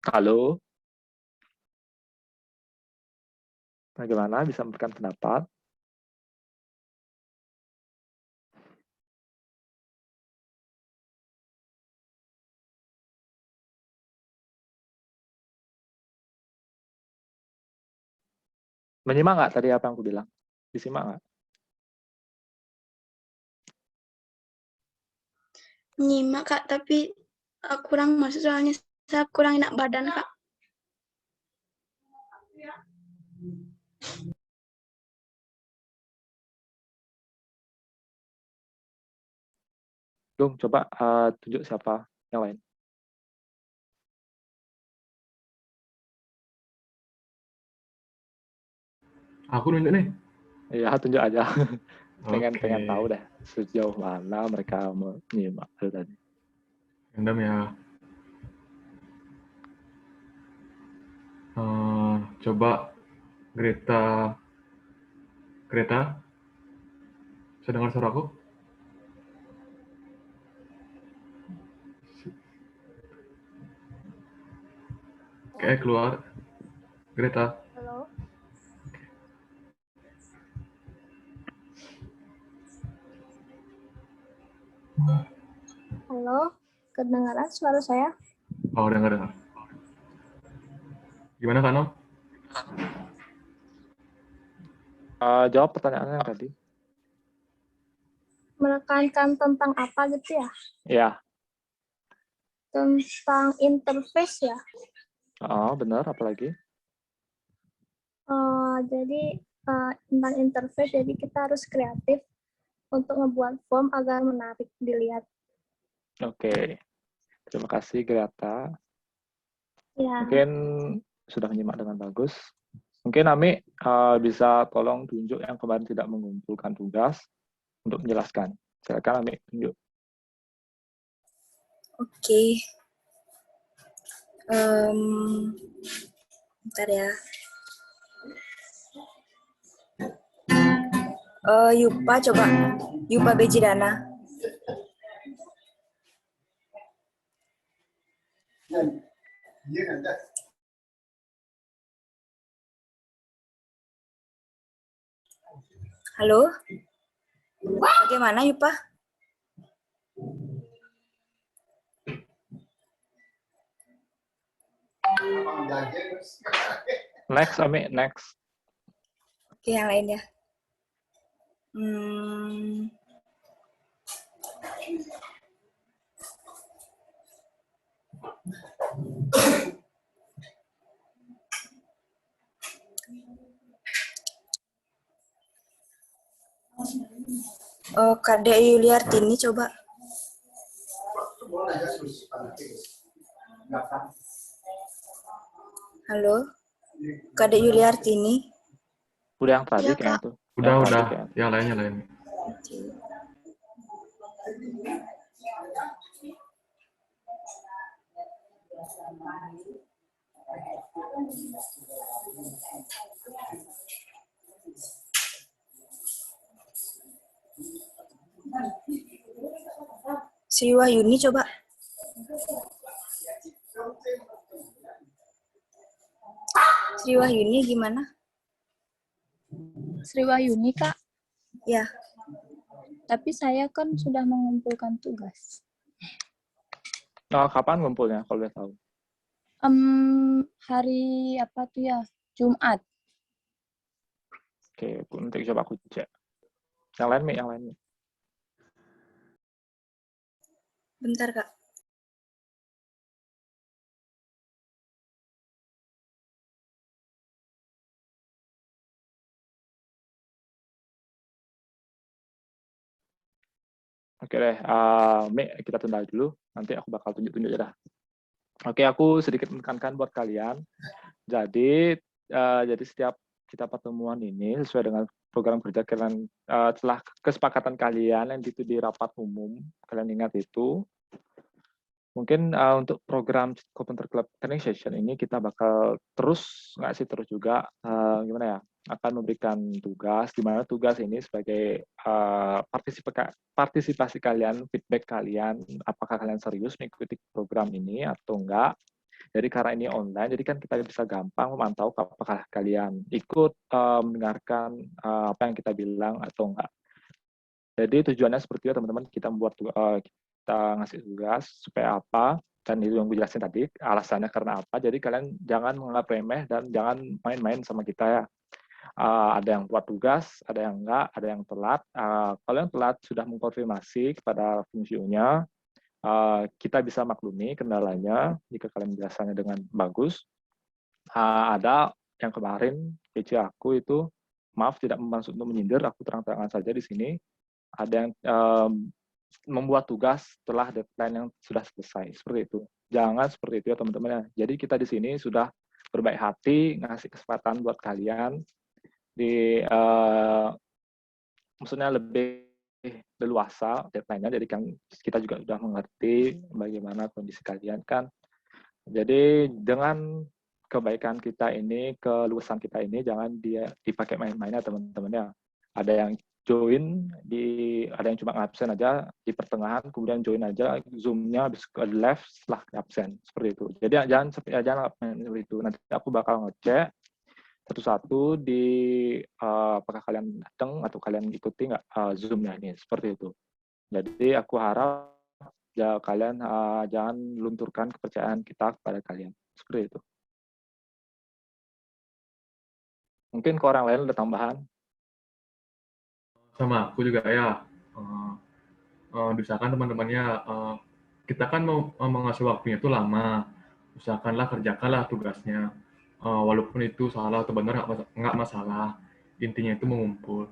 Halo? Bagaimana bisa memberikan pendapat? Menyimak nggak tadi apa yang aku bilang? Disimak nggak? nyimak Kak, tapi kurang masuk soalnya saya kurang enak badan Kak. Dung, coba tunjuk siapa yang lain. Aku nunjuk nih. Iya, tunjuk aja. pengen Oke. tahu deh sejauh mana mereka menyimak tadi. Random ya. Coba Greta. Bisa dengar suara aku? Kayak keluar. Greta. Halo. Halo, kedengaran suara saya? Oh, dengar. Gimana Kak Nom? Jawab pertanyaannya yang tadi. Menekankan tentang apa gitu ya? Ya. Tentang interface ya? Oh, benar. Apalagi? Jadi tentang interface, jadi kita harus kreatif untuk ngebuat form agar menarik dilihat. Oke. Terima kasih, Greta. Ya. Mungkin sudah menyimak dengan bagus. Mungkin Ami bisa tolong tunjuk yang kemarin tidak mengumpulkan tugas untuk menjelaskan. Silakan Ami tunjuk. Oke. Bentar ya. Yupa coba. Yupa Bejidana. Halo? Bagaimana Yupa? Next, Ami, next. Oke, yang lain ya. Kadek Yuliartini coba. Halo? Kadek Yuliartini. Udah yang tadi Ya, kayaknya Kak. tuh. Udah. Kayaknya. Yang lain. Sri Wahyuni coba. Sri Wahyuni gimana? Sri Wahyuni, Kak. Ya. Tapi saya kan sudah mengumpulkan tugas. Nah, kapan ngumpulnya kalau boleh tahu? Hari apa tuh ya? Jumat. Oke, nanti coba aku cek. Yang lain, Mi, yang lain. Bentar, Kak. Oke deh, Mi, kita tunda dulu. Nanti aku bakal tunjuk-tunjuk aja dah. Oke, aku sedikit menekankan buat kalian. Jadi setiap kita pertemuan ini sesuai dengan program kerja kalian, setelah kesepakatan kalian yang itu di rapat umum, kalian ingat itu. Mungkin untuk program Carpenter Club Training Session ini kita bakal terus juga gimana ya, akan memberikan tugas, di mana tugas ini sebagai partisipasi kalian, feedback kalian, apakah kalian serius mengikuti program ini atau enggak. Jadi karena ini online, jadi kan kita bisa gampang memantau apakah kalian ikut mendengarkan apa yang kita bilang atau enggak. Jadi tujuannya seperti itu teman-teman, kita membuat kita ngasih tugas supaya apa, dan itu yang gue jelasin tadi, alasannya karena apa. Jadi kalian jangan menganggap remeh dan jangan main-main sama kita ya. Ada yang buat tugas, ada yang enggak, ada yang telat. Kalau yang telat sudah mengkonfirmasi kepada fungsinya, kita bisa maklumi kendalanya jika kalian menjelaskannya dengan bagus. Ada yang kemarin PC aku itu, maaf tidak bermaksud untuk menyindir, aku terang-terangan saja di sini. Ada yang membuat tugas setelah deadline yang sudah selesai, seperti itu. Jangan seperti itu ya teman-teman ya. Jadi kita di sini sudah berbaik hati ngasih kesempatan buat kalian maksudnya lebih leluasa deadline-nya, jadi kan kita juga sudah mengerti bagaimana kondisi kalian kan. Jadi dengan kebaikan kita ini, keluasan kita ini, jangan dia dipakai main-mainnya teman-teman ya. Ada yang join, ada yang cuma absen aja di pertengahan, kemudian join aja, Zoom-nya habis ke left setelah absen, seperti itu. Jadi jangan seperti itu. Nanti aku bakal ngecek satu-satu di apakah kalian datang atau kalian ikuti nggak Zoom-nya ini, seperti itu. Jadi aku harap ya kalian jangan lunturkan kepercayaan kita kepada kalian, seperti itu. Mungkin ke orang lain ada tambahan? Sama aku juga ya. Usahakan teman-temannya, kita kan mau mengasih waktunya itu lama. Usahakanlah kerjakanlah tugasnya. Walaupun itu salah atau benar nggak masalah. Intinya itu mengumpul.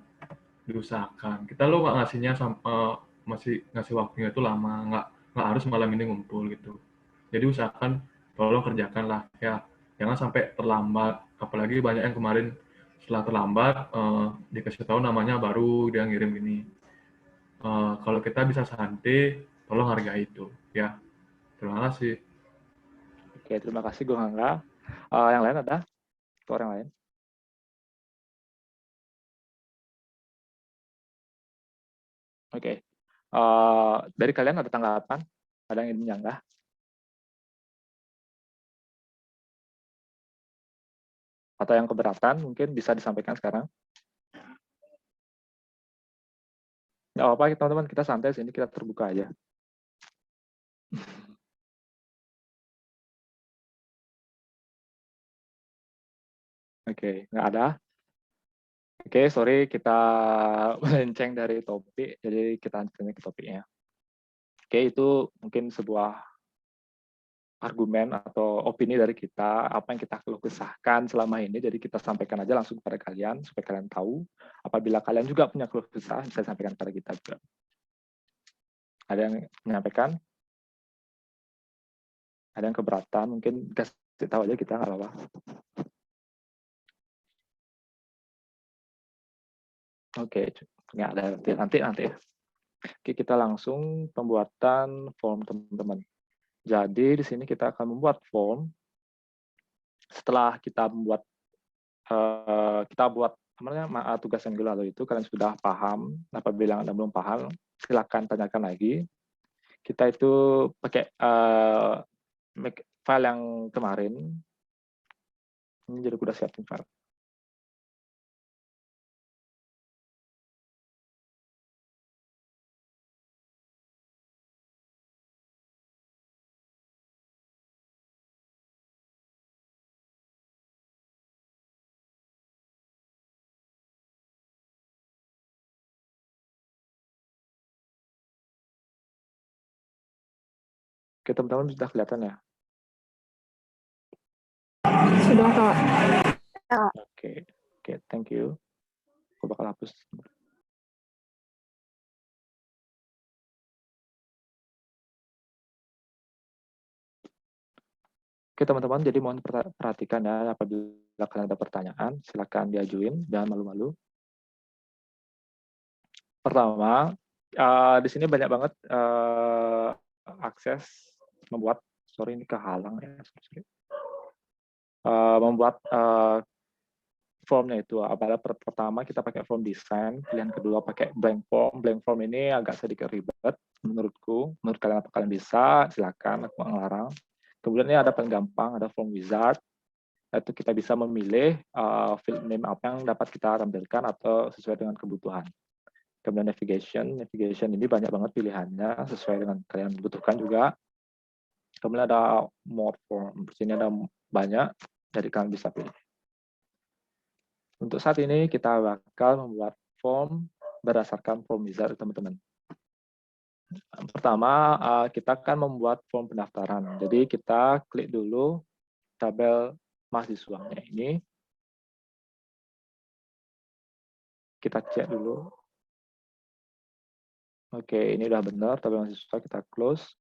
Diusahakan. Kita lo nggak ngasihnya masih ngasih waktunya itu lama. Nggak harus malam ini ngumpul gitu. Jadi usahakan tolong kerjakanlah ya. Jangan sampai terlambat. Apalagi banyak yang kemarin setelah terlambat dikasih tahu namanya baru dia ngirim ini. Kalau kita bisa santai, tolong hargai itu ya. Terima kasih. Oke, terima kasih Gung Angga. Yang lain ada? Orang lain? Oke. Dari kalian ada tanggapan? Ada yang ingin menyanggah? Atau yang keberatan mungkin bisa disampaikan sekarang? Nggak apa-apa teman-teman, kita santai sini, kita terbuka aja. Oke, nggak ada. Oke, sorry kita melenceng dari topik, jadi kita lanjutkan ke topiknya. Oke, itu mungkin sebuah argumen atau opini dari kita, apa yang kita keluh kesahkan selama ini, jadi kita sampaikan aja langsung kepada kalian, supaya kalian tahu. Apabila kalian juga punya keluh kesah, bisa sampaikan kepada kita juga. Ada yang menyampaikan? Ada yang keberatan? Mungkin kasih tahu aja kita, nggak apa-apa. Oke, nggak ada nanti. Oke, kita langsung pembuatan form teman-teman. Jadi di sini kita akan membuat form. Setelah kita buat tugas yang lalu itu, kalian sudah paham. Apabila Anda belum paham, silakan tanyakan lagi. Kita itu pakai file yang kemarin. Ini jadi udah siapin file. Oke, teman-teman sudah kelihatan ya? Sudah, Kak. Oke, thank you. Aku bakal hapus. Oke, teman-teman, jadi mohon perhatikan ya, apabila kalian ada pertanyaan, silakan diajuin, jangan malu-malu. Pertama, di sini banyak banget akses membuat, sorry ini kehalang ya, membuat formnya itu. Pada pertama kita pakai form design, pilihan kedua pakai blank form. Blank form ini agak sedikit ribet menurutku. Menurut kalian apa kalian bisa? Silakan, aku ngelarang. Kemudian ini ada paling gampang, ada form wizard. Itu kita bisa memilih field name apa yang dapat kita tampilkan atau sesuai dengan kebutuhan. Kemudian navigation ini banyak banget pilihannya sesuai dengan kalian butuhkan juga. Kemudian ada more form, di sini ada banyak, jadi kalian bisa pilih. Untuk saat ini kita bakal membuat form berdasarkan form wizard teman-teman. Pertama, kita akan membuat form pendaftaran. Jadi kita klik dulu tabel mahasiswanya ini. Kita cek dulu. Oke, ini udah benar tabel mahasiswa, kita close.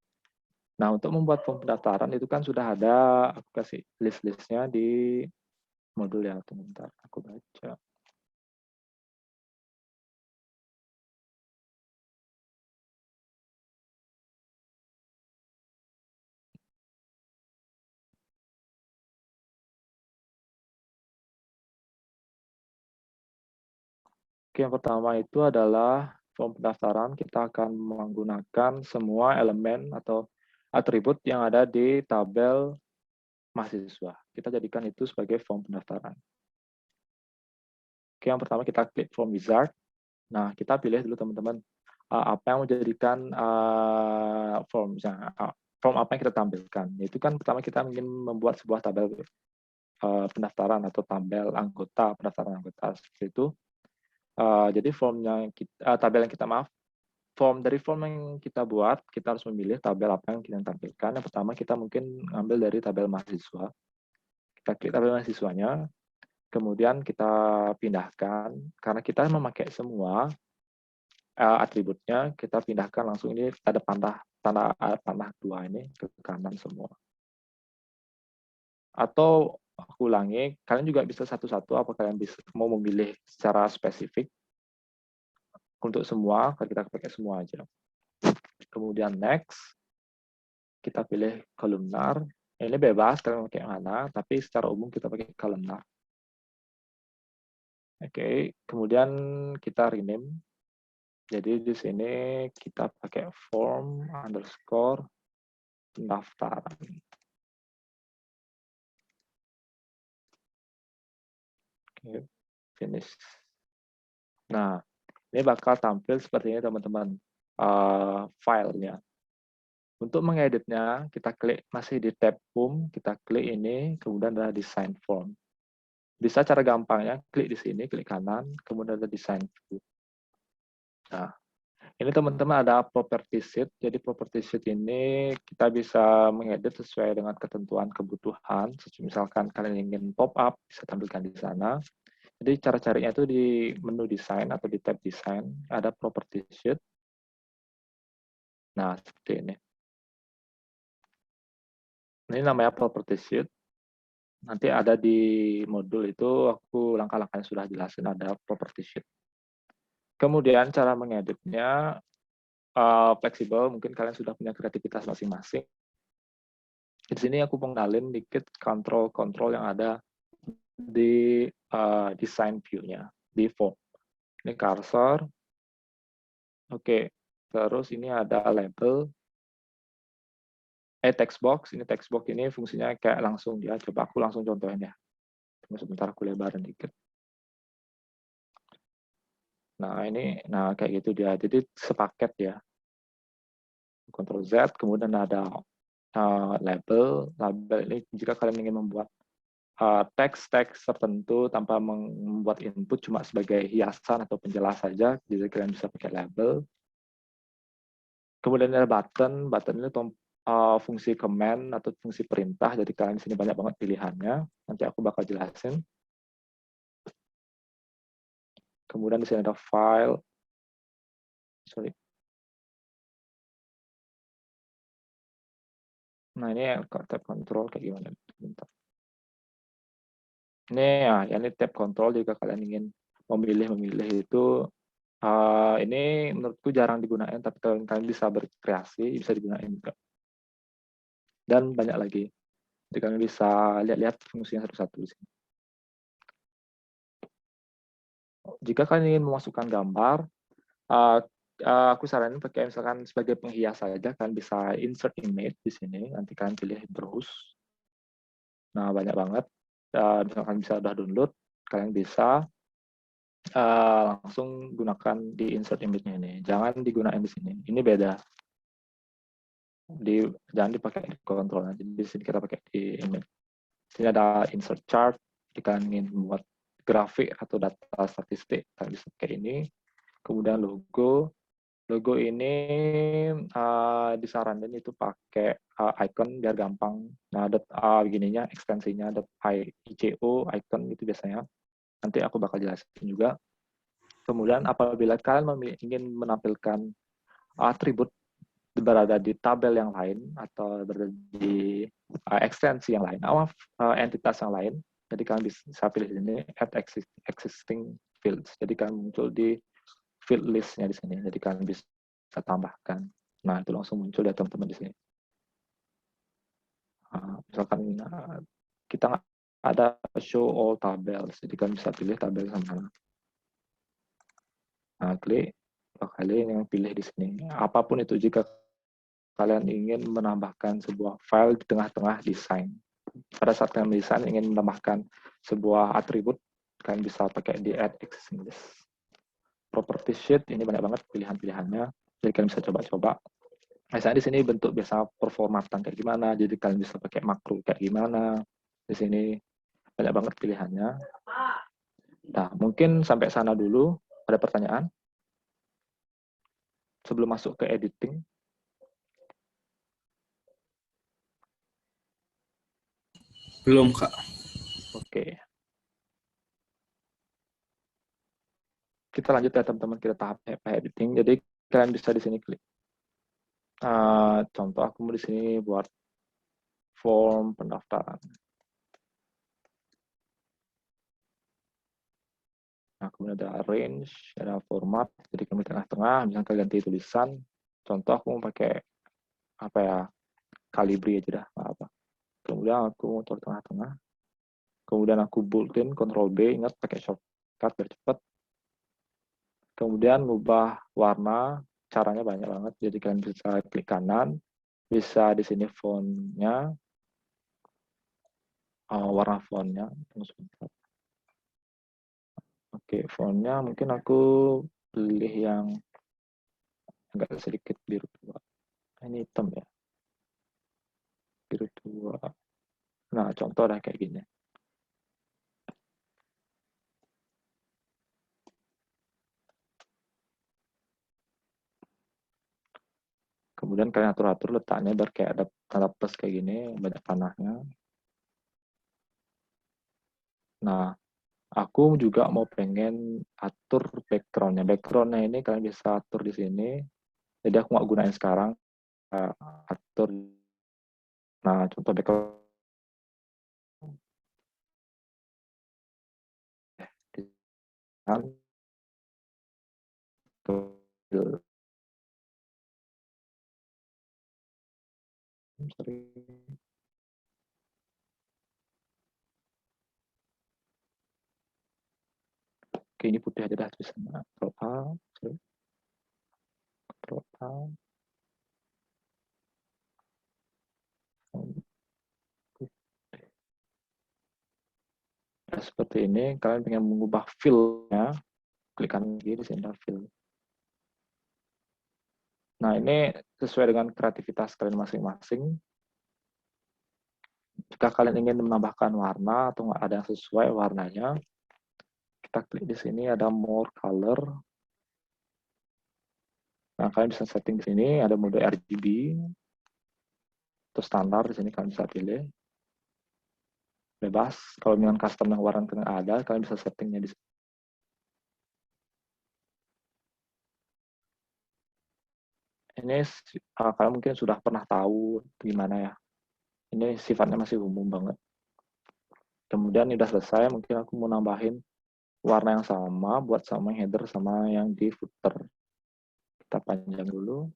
Nah, untuk membuat form pendaftaran itu kan sudah ada, aku kasih list-listnya di modul ya. Bentar, aku baca. Oke, yang pertama itu adalah form pendaftaran. Kita akan menggunakan semua elemen atau atribut yang ada di tabel mahasiswa. Kita jadikan itu sebagai form pendaftaran. Oke, yang pertama kita klik form wizard. Nah, kita pilih dulu teman-teman apa yang menjadikan form, misalnya form apa yang kita tampilkan. Itu kan pertama kita ingin membuat sebuah tabel pendaftaran atau tabel anggota, pendaftaran anggota seperti itu. Jadi tabel yang kita dari form yang kita buat, kita harus memilih tabel apa yang kita tampilkan. Yang pertama kita mungkin ambil dari tabel mahasiswa. Kita klik tabel mahasiswanya, kemudian kita pindahkan, karena kita memakai semua atributnya, kita pindahkan langsung ini ada panah 2 ini ke kanan semua. Atau aku ulangi, kalian juga bisa satu-satu, apa kalian mau memilih secara spesifik untuk semua, kita pakai semua aja. Kemudian next, kita pilih kolumnar. Ini bebas kalian pakai mana, tapi secara umum kita pakai kolumnar. Oke, kemudian kita rename. Jadi di sini kita pakai form underscore pendaftaran. Oke, finish. Nah, ini bakal tampil seperti ini teman-teman filenya. Untuk mengeditnya, kita klik masih di tab home, kita klik ini, kemudian ada design form. Bisa cara gampangnya, klik di sini, klik kanan, kemudian ada design view. Nah, ini teman-teman ada property sheet. Jadi property sheet ini kita bisa mengedit sesuai dengan ketentuan kebutuhan. Misalkan kalian ingin pop up, bisa tampilkan di sana. Jadi cara carinya itu di menu desain atau di tab desain, ada property sheet. Nah, seperti ini. Ini namanya property sheet. Nanti ada di modul itu, aku langkah-langkahnya sudah jelasin, ada property sheet. Kemudian cara mengeditnya fleksibel, mungkin kalian sudah punya kreativitas masing-masing. Di sini aku pengenalin dikit kontrol-kontrol yang ada di design view-nya, di form. Ini cursor. Oke, terus ini ada label. Text box. Ini text box ini fungsinya kayak langsung ya. Coba aku langsung contohin ya. Sebentar aku lebarin dikit. Nah, ini kayak gitu dia. Jadi sepaket ya. Ctrl Z, kemudian ada label. Label ini jika kalian ingin membuat teks-teks tertentu tanpa membuat input, cuma sebagai hiasan atau penjelas saja, jadi kalian bisa pakai label. Kemudian ada button. Button ini fungsi command atau fungsi perintah, jadi kalian di sini banyak banget pilihannya. Nanti aku bakal jelasin. Kemudian di sini ada file. Sorry. Nah, ini tab control kayak gimana? Bentar. Ini ini tab control jika kalian ingin memilih itu. Ini menurutku jarang digunakan, tapi kalian bisa berkreasi, bisa digunakan juga. Dan banyak lagi. Jadi kalian bisa lihat-lihat fungsinya satu-satu di sini. Jika kalian ingin memasukkan gambar, aku saranin pakai misalkan sebagai penghias saja, kalian bisa insert image di sini, nanti kalian pilih browse. Nah, banyak banget. Misalkan bisa udah download, kalian bisa langsung gunakan di insert image-nya ini. Jangan digunakan di sini. Ini beda. Jangan dipakai di kontrolnya. Jadi di sini kita pakai di image. Sini ada insert chart. Jika ingin membuat grafik atau data statistik, kalian bisa pakai ini. Kemudian logo. Logo ini disaranin itu pakai icon biar gampang. Nah, begininya ekstensinya .ico icon itu biasanya. Nanti aku bakal jelasin juga. Kemudian apabila kalian ingin menampilkan atribut berada di tabel yang lain atau berada di ekstensi yang lain, entitas yang lain, jadi kalian bisa pilih di sini add existing fields. Jadi kalian muncul di field list-nya di sini. Jadi kalian bisa tambahkan. Nah, itu langsung muncul ya teman-teman di sini. Misalkan kita ada show all tables, jadi kalian bisa pilih tabel yang mana. Nah, klik kalian yang pilih di sini. Apapun itu, jika kalian ingin menambahkan sebuah file di tengah-tengah desain. Pada saat kalian mendesain ingin menambahkan sebuah atribut, kalian bisa pakai di add existing list. Property sheet ini banyak banget pilihan-pilihannya, jadi kalian bisa coba-coba. Misalnya di sini bentuk biasa performatan kayak gimana, jadi kalian bisa pakai makro kayak gimana. Di sini banyak banget pilihannya. Nah, mungkin sampai sana dulu. Ada pertanyaan? Sebelum masuk ke editing. Belum, Kak. Oke. Kita lanjut ya teman-teman, kita tahap editing. Jadi kalian bisa di sini klik. Contoh aku mau di sini buat form pendaftaran. Nah, kemudian ada range, ada format. Jadi kami tengah-tengah, misalnya kalian ganti tulisan. Contoh aku mau pakai apa ya, Calibri aja dah, apa. Kemudian aku mau taruh tengah-tengah. Kemudian aku boldin, Ctrl B, ingat pakai shortcut biar cepat. Kemudian ubah warna, caranya banyak banget. Jadi kalian bisa klik kanan, bisa di sini fontnya, warna fontnya. Oke, fontnya mungkin aku pilih yang agak sedikit biru tua. Ini hitam ya, biru tua. Nah, contoh dah kayak gini. Kemudian kalian atur-atur letaknya biar kayak ada tanda plus kayak gini, banyak panahnya. Nah, aku juga mau pengen atur background-nya. Background-nya ini kalian bisa atur di sini. Jadi aku nggak gunain sekarang. Atur. Nah, contoh background. Oke, ini putih aja dah tulisannya. Ctrl A. Nah, seperti ini, kalian pengen mengubah fill-nya, klik kanan di sini ada fill. Nah, ini sesuai dengan kreativitas kalian masing-masing. Jika kalian ingin menambahkan warna atau nggak ada yang sesuai warnanya, kita klik di sini ada more color. Nah, kalian bisa setting di sini ada mode RGB atau standar, di sini kalian bisa pilih. Bebas. Kalau dengan custom yang warna tengah ada, kalian bisa settingnya di sini. Ini kalian mungkin sudah pernah tahu gimana ya. Ini sifatnya masih umum banget. Kemudian ini udah selesai, mungkin aku mau nambahin warna yang sama buat sama header sama yang di footer. Kita panjang dulu.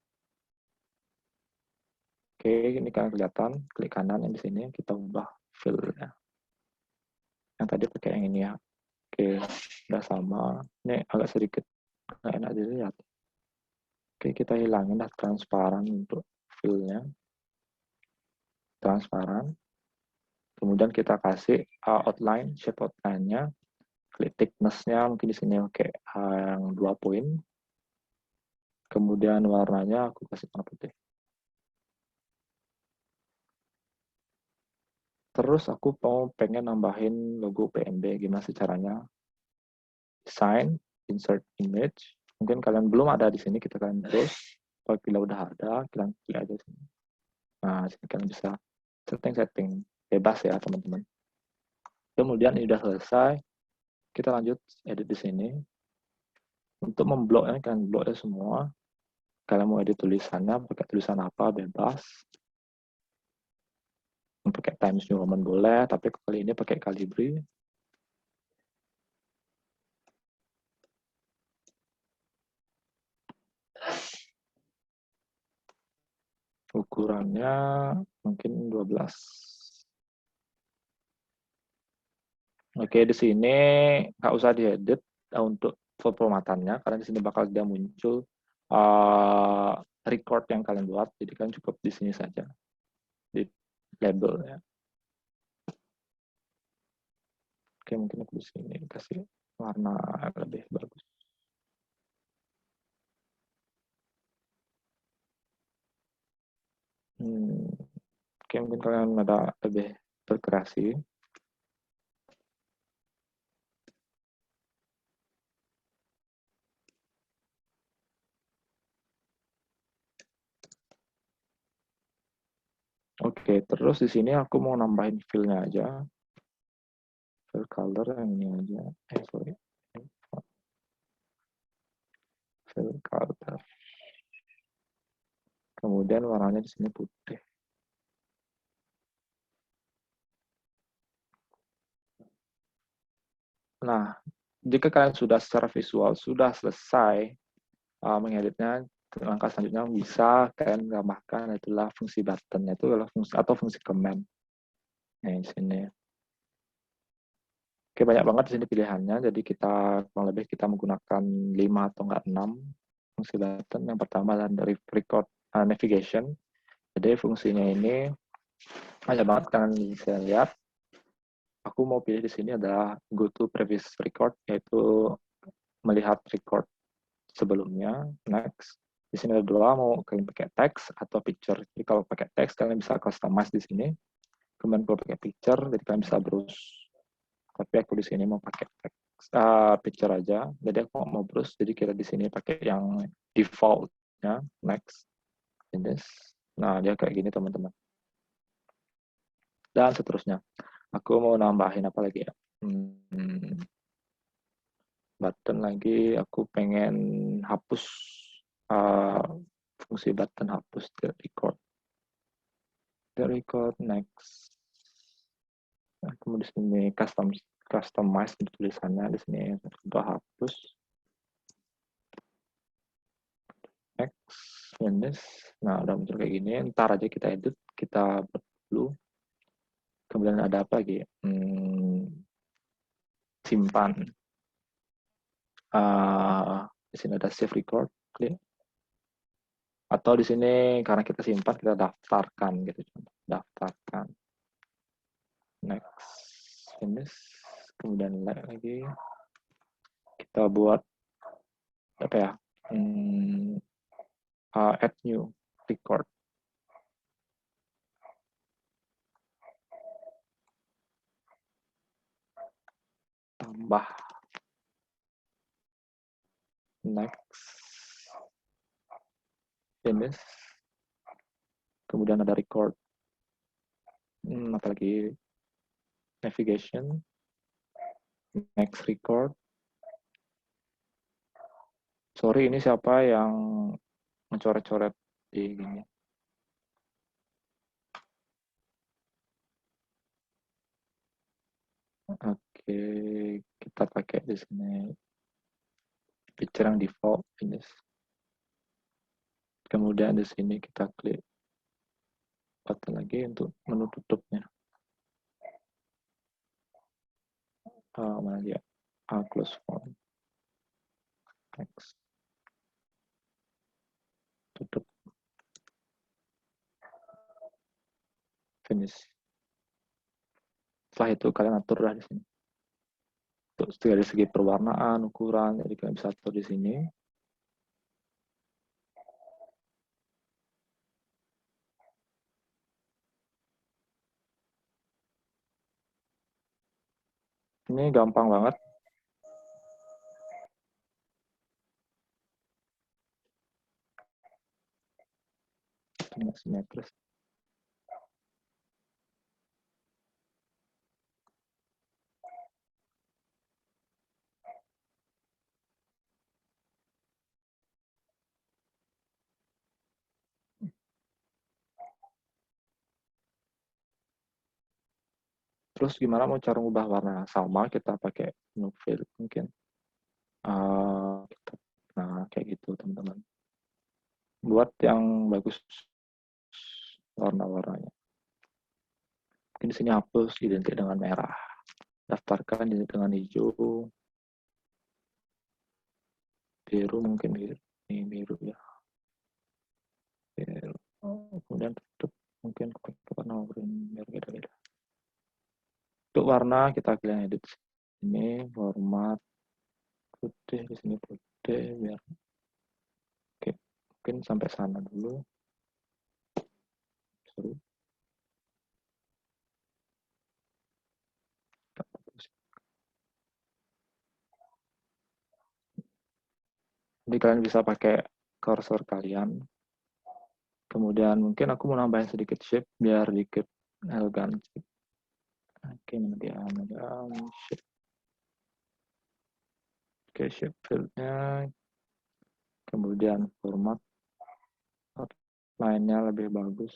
Oke, ini kalian kelihatan, klik kanan yang di sini, kita ubah fill-nya. Yang tadi pakai yang ini ya. Oke, udah sama. Ini agak sedikit nggak enak dilihat. Oke, kita hilangin dah transparan untuk fill-nya. Transparan. Kemudian kita kasih outline, shape outline-nya. Klik thickness-nya, mungkin di sini pakai yang 2 poin. Kemudian warnanya aku kasih warna putih. Terus aku pengen nambahin logo PNG. Gimana sih caranya? Design, insert image. Mungkin kalian belum ada di sini, kita kalian terus. Apabila udah ada, kalian klik aja sini. Nah, sini kalian bisa setting bebas ya teman-teman. Kemudian ini udah selesai, kita lanjut edit di sini. Untuk membloknya, kalian blok ya semua. Kalian mau edit tulisannya, pakai tulisan apa, bebas. Pakai Times New Roman boleh, tapi kali ini pakai Calibri. Ukurannya mungkin 12. Oke, di sini nggak usah diedit untuk formatannya, karena di sini bakal dia muncul record yang kalian buat, jadi kalian cukup di sini saja, di label ya. Oke, mungkin aku di sini kasih warna lebih bagus. Oke, mungkin kalian ada lebih berkreasi. Oke, terus di sini aku mau nambahin fill-nya aja. Fill color yang ini aja. Sorry. Fill color. Kemudian warnanya di sini putih. Nah, jika kalian sudah secara visual sudah selesai mengeditnya, langkah selanjutnya bisa kalian tambahkan itulah fungsi button, itu adalah fungsi atau fungsi command. Nah, di sini. Oke, banyak banget di sini pilihannya. Jadi kita kurang lebih kita menggunakan 5 atau enggak 6 fungsi button. Yang pertama adalah dari record navigation. Jadi fungsinya ini banyak banget, kalian bisa lihat. Aku mau pilih di sini adalah go to previous record, yaitu melihat record sebelumnya. Next. Di sini ada dua, mau kalian pakai text atau picture. Jadi kalau pakai text kalian bisa customize di sini. Kemudian kalau pakai picture, jadi kalian bisa browse. Tapi aku di sini mau pakai text, picture aja. Jadi aku mau browse, jadi kita di sini pakai yang default-nya. Next. Nah, dia kayak gini teman-teman. Dan seterusnya. Aku mau nambahin apa lagi ya? Button lagi, aku pengen hapus fungsi button, hapus the record. The record, next. Nah, kemudian di sini customize tulisannya, di sini sudah hapus. Next, finish. Nah, udah muncul kayak gini. Ntar aja kita edit, kita buat dulu. Kemudian ada apa lagi? Simpan. Di sini ada save record, klik. Atau di sini karena kita simpan, kita daftarkan gitu. Daftarkan. Next, finish. Kemudian lagi kita buat apa ya? Add new record. Tambah. Next. Finish. Kemudian ada record. Apalagi navigation. Next record. Sorry, ini siapa yang mencoret-coret di gini? Oke, kita pakai di sini picture yang default, finish. Kemudian di sini kita klik button lagi untuk menu tutupnya. Mana dia? Close form. Next. Tutup. Finish. Setelah itu kalian atur lah di sini. Untuk dari segi perwarnaan, ukuran, jadi kalian bisa atur di sini. Ini gampang banget. simetris. Terus gimana mau cara ngubah warna? Sama kita pakai new fill mungkin. Nah, kayak gitu teman-teman. Buat yang bagus warna-warnanya. Mungkin di sini hapus identik dengan merah. Daftarkan identik dengan hijau. Biru mungkin ini biru ya. Biru. Kemudian tutup mungkin warna green biar beda-beda. Untuk warna kita kalian edit ini format putih, di sini putih biar oke, mungkin sampai sana dulu. Sorry. Jadi kalian bisa pakai cursor kalian. Kemudian mungkin aku mau nambahin sedikit shape biar dikit elegan. Oke, medium shape. Oke, shape field-nya. Kemudian format outline-nya lebih bagus.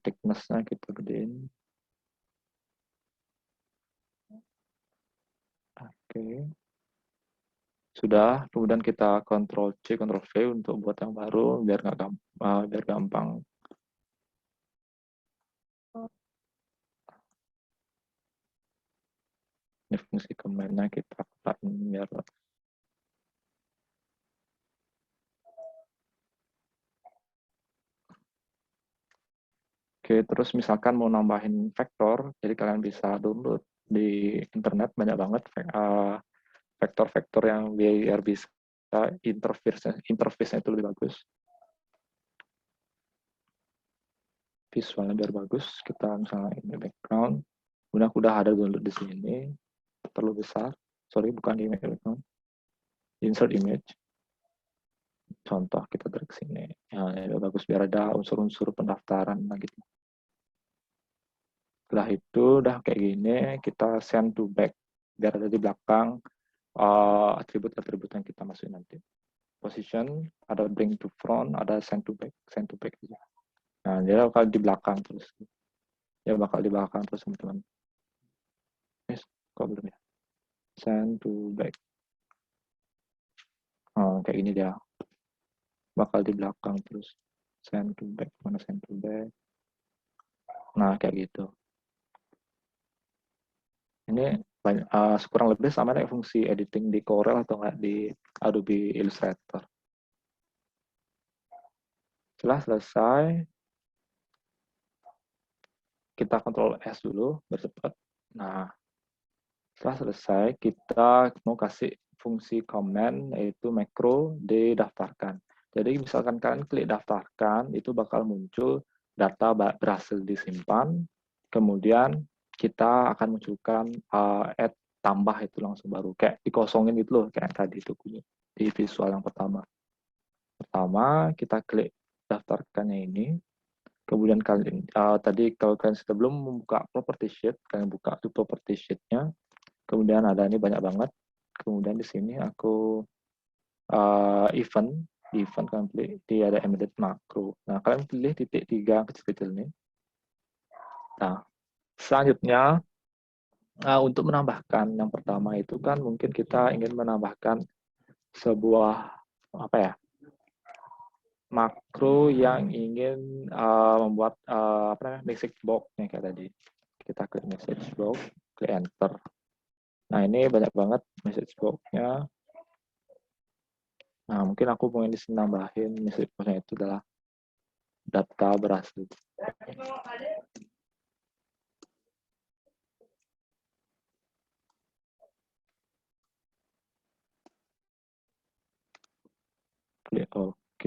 Thickness-nya kita gedein. Oke. Sudah, kemudian kita Ctrl C, Ctrl V untuk buat yang baru biar biar gampang. Ini fungsi command-nya kita kotakin biar Oke, terus misalkan mau nambahin vektor, jadi kalian bisa download di internet banyak banget vektor-vektor yang biar bisa interface-nya itu lebih bagus. Visualnya biar bagus, kita misalnya ini background, kemudian aku udah ada download di sini, terlalu besar, sorry bukan di background, insert image, contoh kita drag sini, ya bagus biar ada unsur-unsur pendaftaran gitu. Setelah itu udah kayak gini, kita send to back biar ada di belakang atribut-atribut yang kita masukin nanti. Position, ada bring to front, ada send to back aja. Nah, dia bakal di belakang terus. Dia bakal di belakang terus, teman-teman. Kok belum ya? Send to back. Oh, kayak gini dia. Bakal di belakang terus. Send to back. Mana send to back? Nah, kayak gitu. Ini kurang lebih sama kayak fungsi editing di Corel atau nggak di Adobe Illustrator. Setelah selesai, kita Ctrl S dulu, bercepat. Nah, setelah selesai, kita mau kasih fungsi command, yaitu makro didaftarkan. Jadi misalkan kalian klik daftarkan, itu bakal muncul data berhasil disimpan, kemudian kita akan munculkan add tambah itu langsung baru. Kayak dikosongin gitu loh, kayak tadi itu di visual yang pertama. Pertama, kita klik daftarkannya ini. Kemudian kalian tadi kalau kalian sudah belum membuka property sheet, kalian buka tuh property sheet-nya. Kemudian ada ini banyak banget. Kemudian di sini aku event kalian pilih, di ada embedded macro. Nah, kalian pilih titik 3 kecil-kecil ini. Nah, selanjutnya untuk menambahkan yang pertama itu kan mungkin kita ingin menambahkan sebuah apa ya? Makro yang ingin membuat message box nih kayak tadi. Kita klik message box, klik enter. Nah, ini banyak banget message box-nya. Nah, mungkin aku mau di sini nambahin message box-nya itu adalah data berhasil. Klik OK.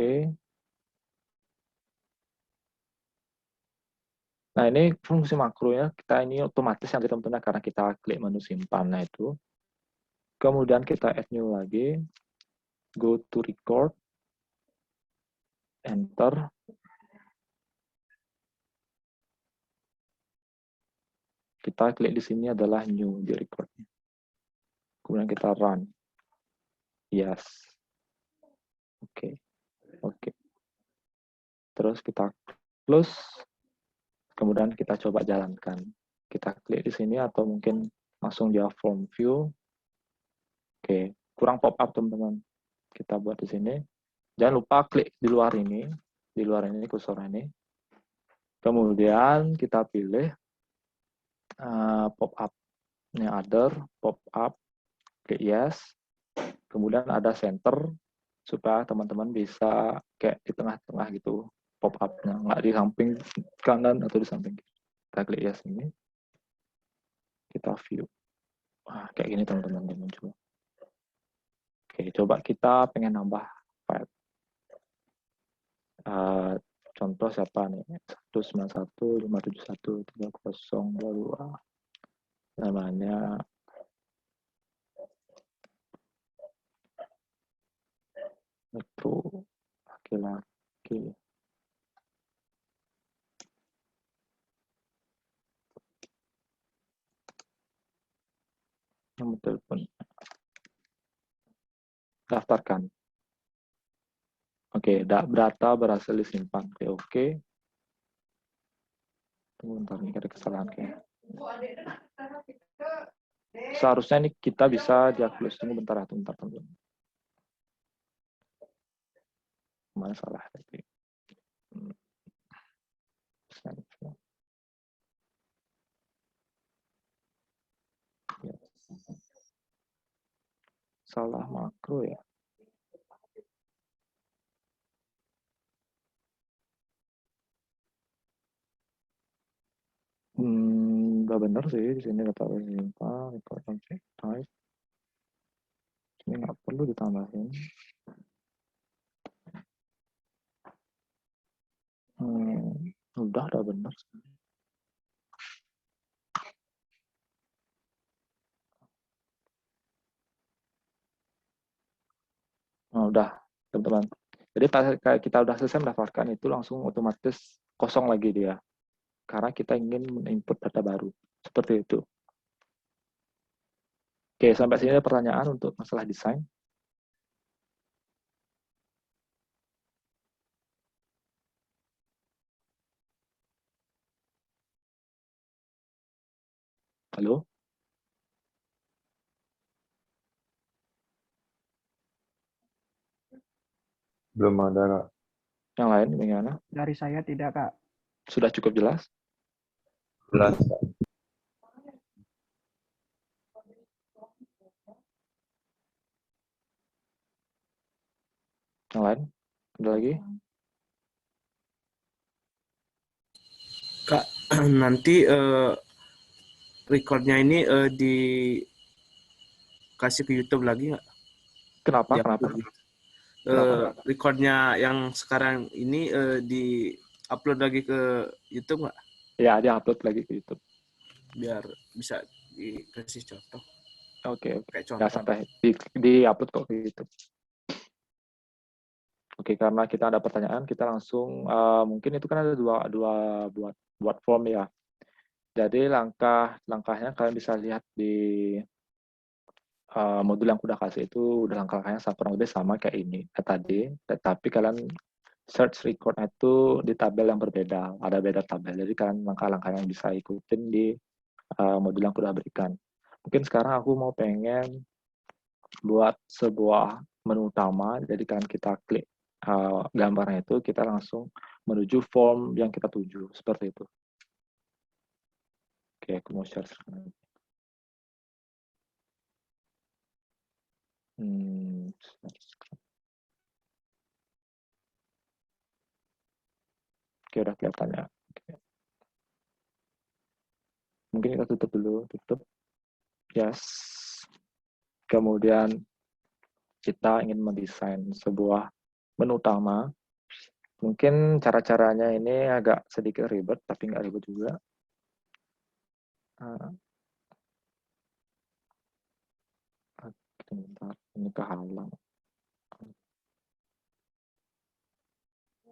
Nah, ini fungsi makronya, kita ini otomatis yang teman-teman karena kita klik menu simpan, nah itu. Kemudian kita add new lagi, go to record. enter. Kita klik di sini adalah new di recordnya. Kemudian kita run. Yes. Oke. Oke. Terus kita close. Kemudian kita coba jalankan. Kita klik di sini atau mungkin langsung dia form view. Oke, kurang pop up teman-teman. Kita buat di sini. Jangan lupa klik di luar ini kursor ini. Kemudian kita pilih pop up. Ini other, pop up, klik yes. Kemudian ada center supaya teman-teman bisa kayak di tengah-tengah gitu pop up-nya, nggak di samping kanan atau di samping kiri. Kita klik yes ini. Kita view. Wah, kayak gini teman-teman coba. Oke, coba kita pengen nambah file. Contoh siapa nih? 191.571.30.22. Namanya Metro laki-laki. Nomor telepon. Daftarkan. Oke, data berhasil disimpan. Oke. Tunggu bentar nih, ada kesalahan kayaknya. Seharusnya ini kita bisa diupload. Tunggu bentar, teman-teman. Mana salah tadi? Salah makro ya. Udah benar sih di sini data simpan, record object type. Ini nggak perlu ditambahin. Udah benar. Udah, teman-teman. Jadi pas kita udah selesai mendaftarkan itu langsung otomatis kosong lagi dia. Karena kita ingin menginput data baru. Seperti itu. Oke, sampai sini ada pertanyaan untuk masalah desain. Halo? Belum ada, Kak. Yang lain bagaimana? Dari saya tidak, Kak. Sudah cukup jelas? Jelas, Kak. Yang lain? Ada lagi? Kak, nanti recordnya ini dikasih ke YouTube lagi nggak? Kenapa? Kenapa? Recordnya yang sekarang ini di-upload lagi ke YouTube nggak? Ya, di-upload lagi ke YouTube. Biar bisa dikasih contoh. Oke. Kayak contoh. Ya, santai. Di-upload kok ke YouTube. Oke, karena kita ada pertanyaan, kita langsung mungkin itu kan ada dua buat form ya. Jadi langkahnya kalian bisa lihat di modul yang udah kasih itu udah langkahnya kurang lebih sama kayak ini tadi. Tetapi kalian search record itu di tabel yang berbeda, ada beda tabel. Jadi kalian langkah-langkahnya bisa ikutin di modul yang udah berikan. Mungkin sekarang aku mau pengen buat sebuah menu utama, jadi kalian kita klik gambarnya itu, kita langsung menuju form yang kita tuju, seperti itu. Oke, aku mau share sekarang. Oke, udah kelihatan ya. Oke. Mungkin kita tutup dulu, tutup. Yes. Kemudian kita ingin mendesain sebuah menu utama. Mungkin cara-caranya ini agak sedikit ribet, tapi nggak ribet juga. Bentar, ini kehalang.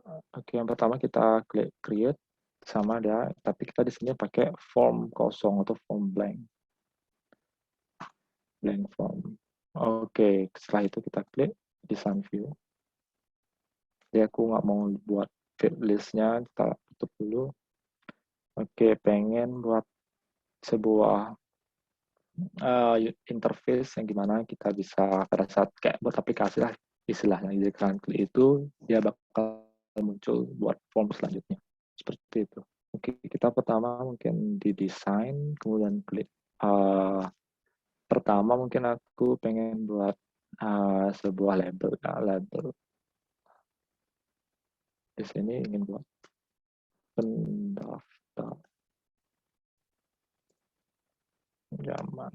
Oke, yang pertama kita klik create sama dia, tapi kita di sini pakai form kosong atau form blank form. Oke, setelah itu kita klik design view. Jadi aku nggak mau buat field listnya, kita tutup dulu. Oke, pengen buat sebuah interface yang gimana kita bisa pada saat kayak buat aplikasi lah istilahnya. Jadi kalian klik itu, dia bakal muncul buat form selanjutnya. Seperti itu. Oke, kita pertama mungkin di desain, kemudian klik. Pertama mungkin aku pengen buat sebuah label. Label. Di sini ingin buat pendaftar zaman.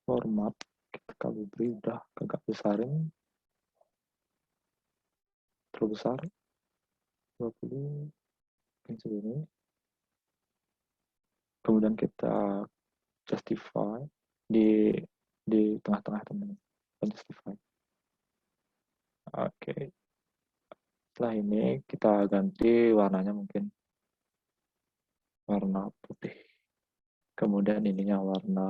Format kita beri udah agak besarin, terlalu besar 20 yang segini, kemudian kita justify di tengah-tengah teman, justify. Oke, setelah ini kita ganti warnanya mungkin warna putih, kemudian ininya warna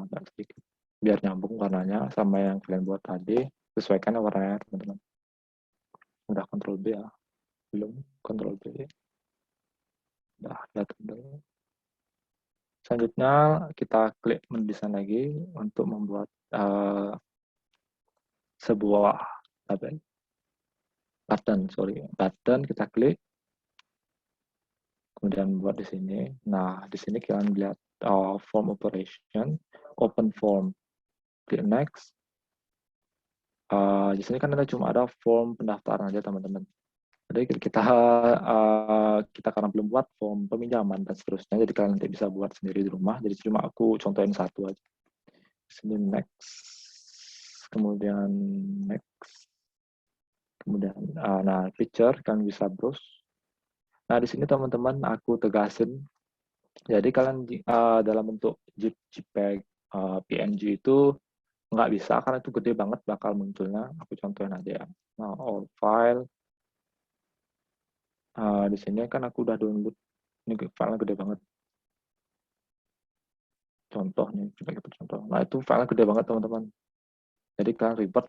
agak sedikit biar nyambung warnanya sama yang kalian buat tadi, sesuaikan warnanya teman-teman. Udah Ctrl B ya, belum Ctrl B, udah datang dulu. Selanjutnya kita klik mendesain lagi untuk membuat sebuah button kita klik, kemudian buat di sini. Nah di sini kalian lihat form operation, open form, klik next. Di sini kan cuma ada form pendaftaran aja teman-teman. Jadi kita karena belum buat form peminjaman dan seterusnya, jadi kalian nanti bisa buat sendiri di rumah. Jadi cuma aku contohin satu aja. Sini next, kemudian next, kemudian nah picture kalian bisa browse. Nah di sini teman-teman aku tegasin, jadi kalian dalam bentuk JPEG, PNG itu nggak bisa karena itu gede banget bakal munculnya. Aku contohin aja ya. Nah all file. Di sini kan aku udah download, ini file gede banget. Contohnya, coba kita contoh. Nah itu file gede banget teman-teman. Jadi kalian ribet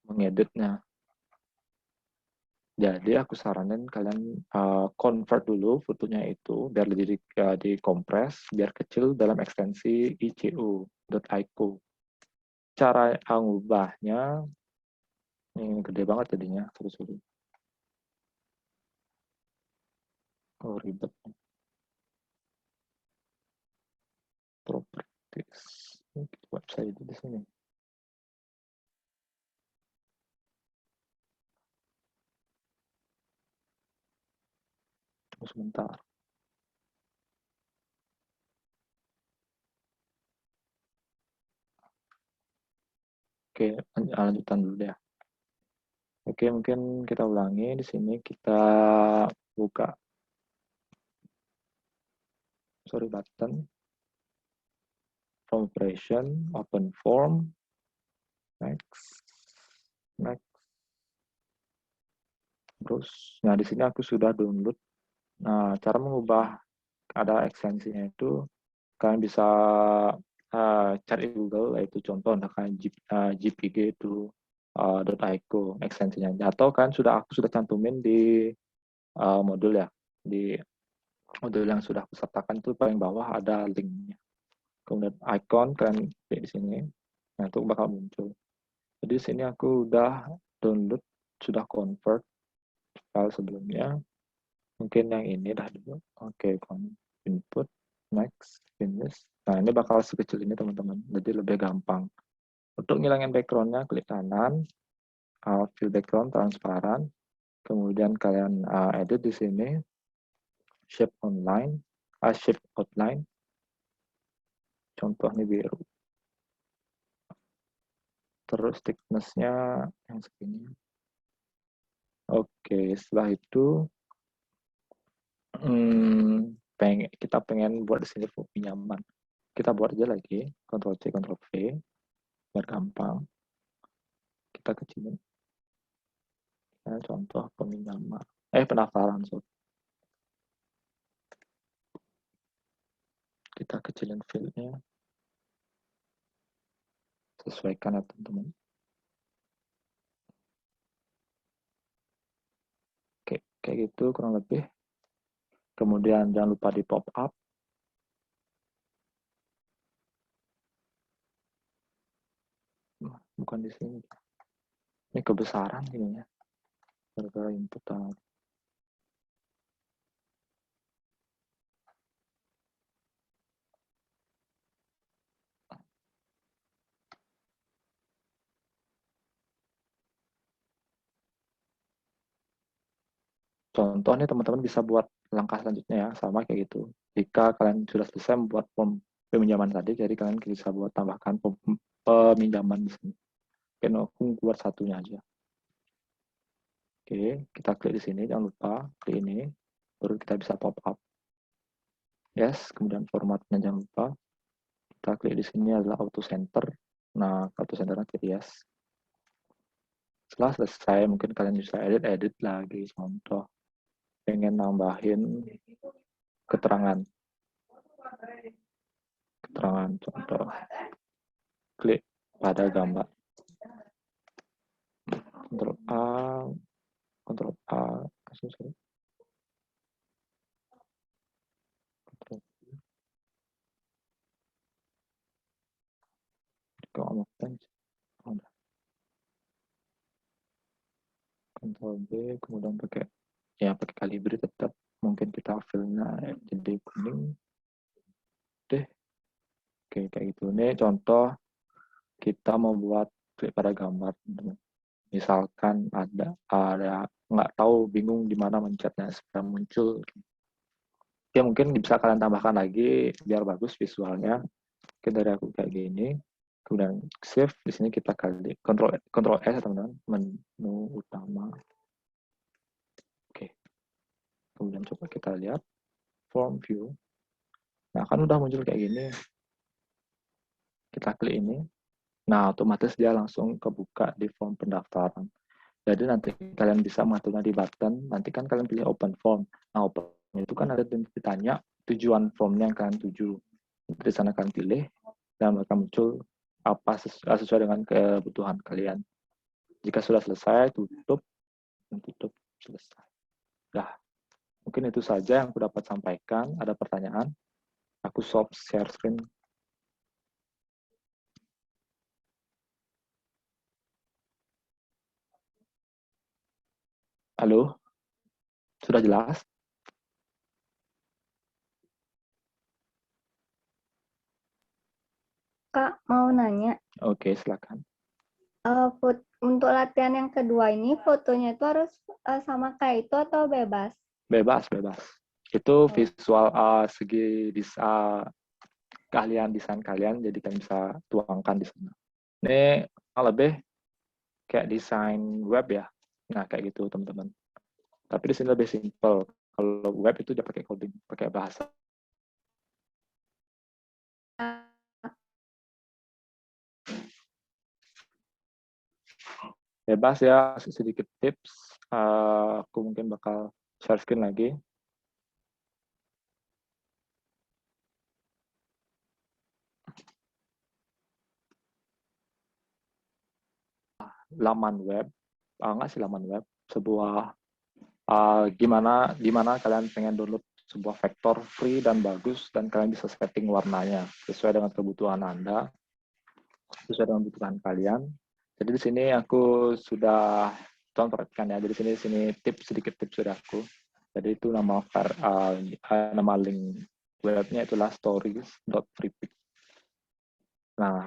mengeditnya. Jadi aku saranin kalian convert dulu fotonya itu biar lebih dikompres, biar kecil dalam ekstensi icu.ico. Cara ngubahnya ini gede banget jadinya, sulit. Oh ribet. Properties. Website itu di sini. Tunggu sebentar. Oke, lanjutan dulu ya. Oke, mungkin kita ulangi di sini kita buka button form operation, open form, next, terus. Nah, di sini aku sudah download. Nah, cara mengubah ada ekstensinya itu kalian bisa cari Google, yaitu contoh misalkan JPG itu .ico ekstensinya, atau kan aku sudah cantumin di modul ya, di modul yang sudah aku sertakan itu paling bawah ada linknya. Kemudian icon kalian klik di sini, nah itu bakal muncul. Jadi di sini aku udah download, sudah convert file sebelumnya. Mungkin yang ini dah dulu. Oke, input, next, finish. Nah ini bakal sekecil ini teman-teman, jadi lebih gampang. Untuk ngilangin background-nya klik kanan, fill background transparan. Kemudian kalian edit di sini shape outline. Contohnya biru. Terus thickness-nya yang segini. Oke, setelah itu kita pengen buat di sini pinjaman. Kita buat aja lagi, Ctrl C, Ctrl V, biar gampang. Kita kecilin. Ya, contoh peminjaman. Pendaftaran. Kita kecilin field-nya. Sesuaikan ya teman-teman. Oke, kayak gitu kurang lebih. Kemudian jangan lupa di pop up. Bukan di sini. Ini kebesaran ini ya. Gara-gara input tadi. Contoh nih teman-teman bisa buat langkah selanjutnya ya, sama kayak gitu. Jika kalian sudah selesai membuat form peminjaman tadi, jadi kalian bisa buat tambahkan peminjaman di sini. Oke, aku buat satunya aja. Oke, kita klik di sini, jangan lupa klik ini, baru kita bisa pop up. Yes, kemudian formatnya jangan lupa. Kita klik di sini adalah auto center. Nah, auto center nanti yes. Setelah selesai, mungkin kalian bisa edit lagi. Contoh, pengen nambahin keterangan contoh, klik pada gambar, Ctrl A, Ctrl B, kemudian pakai Calibri tetap, mungkin kita fill-nya jadi kuning deh. Oke, kayak gitu. Ini contoh kita mau buat klik pada gambar. Misalkan ada nggak tahu, bingung di mana mencetnya supaya muncul. Oke, mungkin bisa kalian tambahkan lagi biar bagus visualnya. Oke, dari aku kayak gini. Kemudian save, di sini kita klik Ctrl S teman-teman, menu utama. Oke. Kemudian coba kita lihat form view. Nah, kan udah muncul kayak gini. Kita klik ini. Nah, otomatis dia langsung kebuka di form pendaftaran. Jadi nanti kalian bisa mengaturnya di button. Nanti kan kalian pilih open form. Nah, open itu kan ada ditanya tujuan formnya yang kalian tuju. Dari sana kalian pilih dan akan muncul apa sesuai dengan kebutuhan kalian. Jika sudah selesai, tutup, selesai. Dah, mungkin itu saja yang aku dapat sampaikan. Ada pertanyaan? Aku stop share screen. Halo? Sudah jelas? Kak, mau nanya. Oke, silakan. Untuk latihan yang kedua ini, fotonya itu harus sama kayak itu atau bebas? Bebas. Itu visual segi keahlian desain kalian, jadi kalian bisa tuangkan di sana. Ini lebih kayak desain web ya. Nah, kayak gitu teman-teman. Tapi di sini lebih simple. Kalau web itu dia pakai coding, pakai bahasa. Bebas ya, sedikit tips. Aku mungkin bakal share screen lagi. Laman web, sebuah gimana kalian pengen download sebuah vektor free dan bagus, dan kalian bisa setting warnanya sesuai dengan kebutuhan Anda, sesuai dengan kebutuhan kalian. Jadi di sini aku sudah contohkan ya. Jadi sini sedikit tips dari aku. Jadi itu nama link webnya itulah stories.freepik. Nah,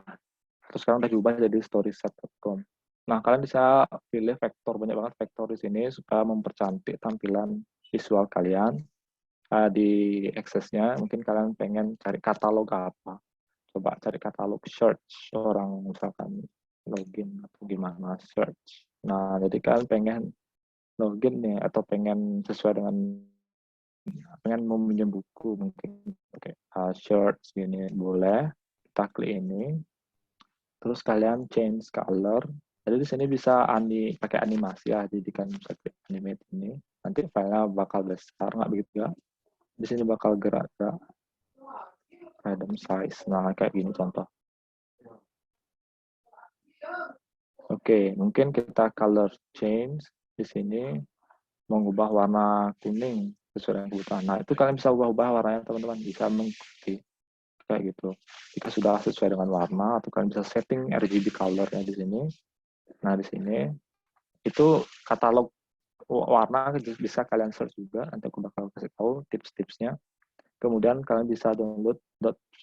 terus sekarang udah diubah jadi storieset.com. Nah, kalian bisa pilih vektor, banyak banget vektor di sini supaya mempercantik tampilan visual kalian di Access-nya. Mungkin kalian pengen cari katalog apa. Coba cari katalog, search orang misalkan login atau gimana, search. Nah, jadi kalian pengen login nih atau pengen sesuai dengan pengen meminjam buku mungkin oke search gini boleh, kita klik ini, terus kalian change color. Jadi di sini bisa pakai animasi ya, jadi kan bisa klik animate ini, nanti filenya bakal besar nggak begitu ya? Di sini bakal gerak-gerak random size. Nah kayak gini contoh. Oke, mungkin kita color change di sini mengubah warna kuning sesuai dengan kebutuhan. Nah, itu kalian bisa ubah-ubah warnanya teman-teman, bisa mengikuti kayak gitu. Jika sudah sesuai dengan warna, atau kalian bisa setting RGB color-nya di sini. Nah, di sini itu katalog warna bisa kalian search juga. Nanti aku bakal kasih tahu tips-tipsnya. Kemudian kalian bisa download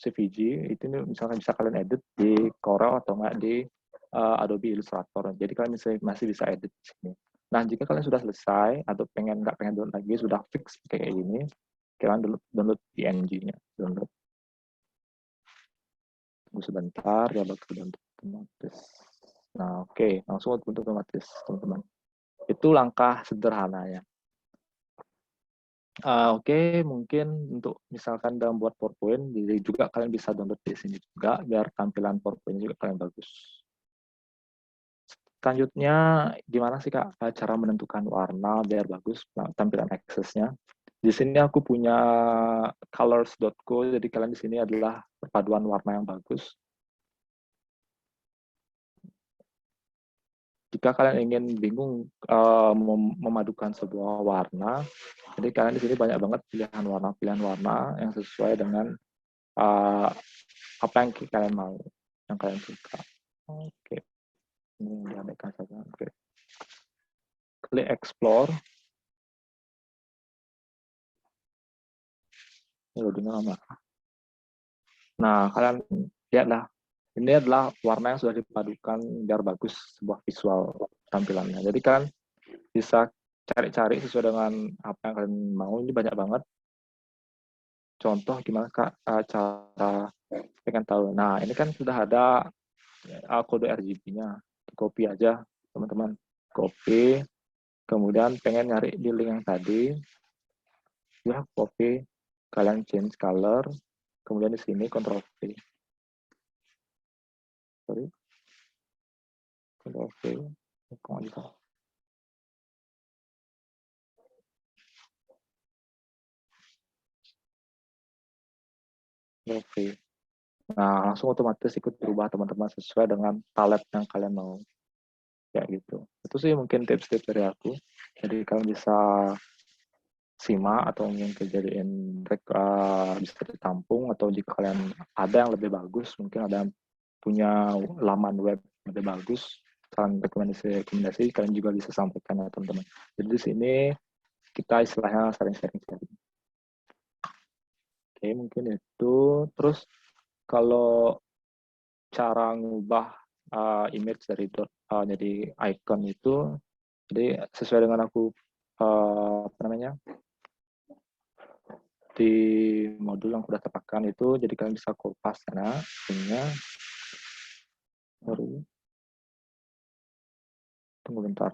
.cvg, itu misalkan bisa kalian edit di Corel atau enggak di Adobe Illustrator. Jadi kalian masih bisa edit di sini. Nah, jika kalian sudah selesai atau nggak pengen download lagi, sudah fix kayak gini, kalian download PNG-nya. Download. Tunggu sebentar, ya bakal download otomatis. Nah, oke, langsung untuk otomatis, teman-teman. Itu langkah sederhananya. Oke, mungkin untuk misalkan dalam buat PowerPoint, jadi juga kalian bisa download di sini juga, biar tampilan PowerPoint juga kalian bagus. Selanjutnya, gimana sih Kak cara menentukan warna biar bagus tampilan Access-nya? Di sini aku punya colors.co, jadi kalian di sini adalah perpaduan warna yang bagus. Jika kalian ingin bingung memadukan sebuah warna, jadi kalian di sini banyak banget pilihan warna yang sesuai dengan apa yang kalian mau, yang kalian suka. Oke, ini diabaikan saja. Oke, klik explore. Ini loadingnya lama. Nah, kalian lihatlah, ini adalah warna yang sudah dipadukan biar bagus sebuah visual tampilannya. Jadi kalian bisa cari-cari sesuai dengan apa yang kalian mau. Ini banyak banget. Contoh gimana Kak cara pengen tahu. Nah, ini kan sudah ada kode RGB-nya. Copy aja, teman-teman. Copy. Kemudian pengen nyari di link yang tadi. Ya, copy. Kalian change color. Kemudian di sini Ctrl V. Sorry. Ctrl V. Kok bisa? Oke. Nah, langsung otomatis ikut berubah teman-teman sesuai dengan palet yang kalian mau. Kayak gitu. Itu sih mungkin tips-tips dari aku. Jadi kalian bisa simak atau mungkin kejadian bisa ditampung, atau jika kalian ada yang lebih bagus, mungkin ada yang punya laman web lebih bagus, saran rekomendasi kalian juga bisa sampaikan ya teman-teman. Jadi di sini kita istilahnya sharing-sharing. Oke, mungkin itu. Terus kalau cara ngubah image dari jadi icon itu, jadi sesuai dengan aku apa namanya di modul yang sudah terpakai itu, jadi kalian bisa kopas sana ininya. Sorry, tunggu bentar.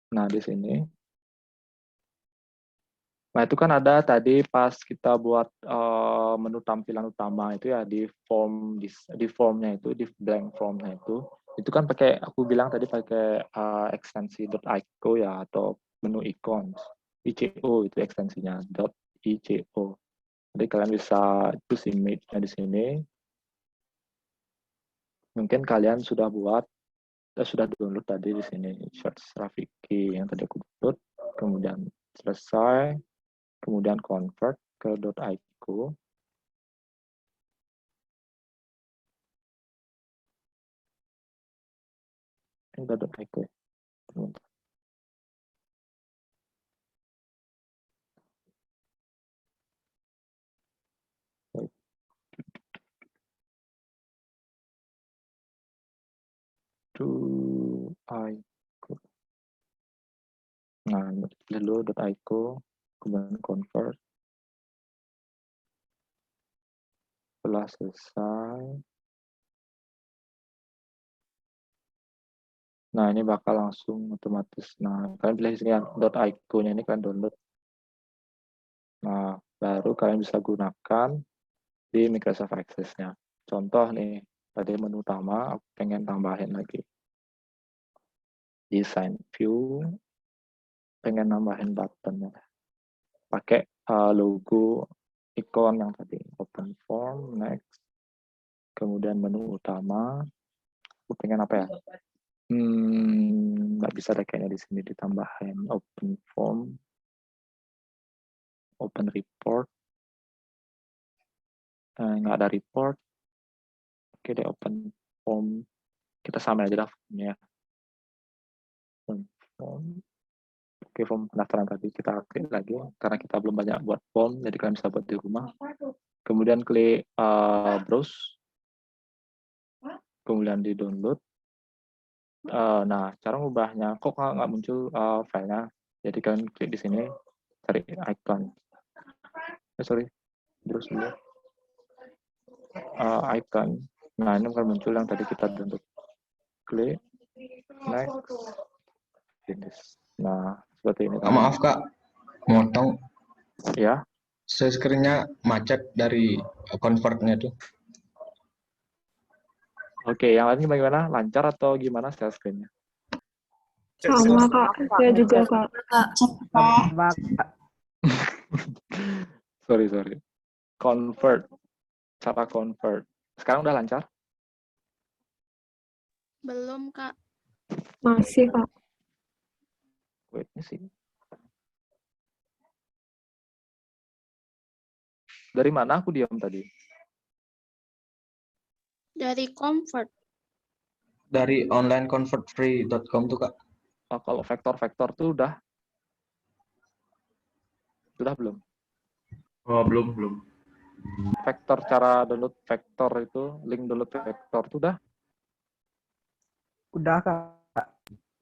Nah, di sini. Nah, itu kan ada tadi pas kita buat menu tampilan utama itu ya, di formnya itu, di blank formnya itu kan pakai, aku bilang tadi pakai ekstensi .ico ya, atau menu icons. ICO itu ekstensinya, .ico. Jadi kalian bisa choose image-nya di sini. Mungkin kalian sudah download tadi di sini, search Rafiki yang tadi aku download, kemudian selesai. Kemudian convert ke .ico. Udah .iko ya. Baik. .iko. Nah, dulu .iko, kemudian convert. Setelah selesai, nah ini bakal langsung otomatis. Nah, kalian pilih di sini ya, .iko-nya ini kalian download. Nah, baru kalian bisa gunakan di Microsoft Access-nya. Contoh nih, tadi menu utama, aku pengen tambahin lagi. Design view, pengen nambahin button-nya. Pakai logo ikon yang tadi, open form, next. Kemudian menu utama, aku pengen apa ya? Nggak bisa deh kayaknya di sini ditambahin open form, open report, nggak ada report. Oke deh, open form, kita sama aja dah formnya. Open form. Oke, form pendaftaran tadi kita klik lagi karena kita belum banyak buat form, jadi kalian bisa buat di rumah. Kemudian klik browse, kemudian di download. Nah, cara ngubahnya kok nggak muncul filenya, jadi kalian klik di sini cari icon. Sorry, browse dulu. Icon. Nah, ini akan muncul yang tadi kita download. Klik next, finish. Nah, seperti ini. Maaf Kak, motong. Ya. Screen-nya macet dari convert-nya tuh. Oke, yang lain bagaimana? Lancar atau gimana share screen-nya? Sama Kak, saya juga Kak. Sorry. Convert. Cara convert. Sekarang udah lancar? Belum Kak. Masih Kak. Wait, ini sih. Dari mana aku diam tadi? Dari convert. Dari onlineconvertfree.com tuh Kak. Oh, kalau vektor-vektor tuh udah? Sudah belum? Oh, belum. Vektor, cara download vektor itu, link download vektor itu udah? Udah Kak.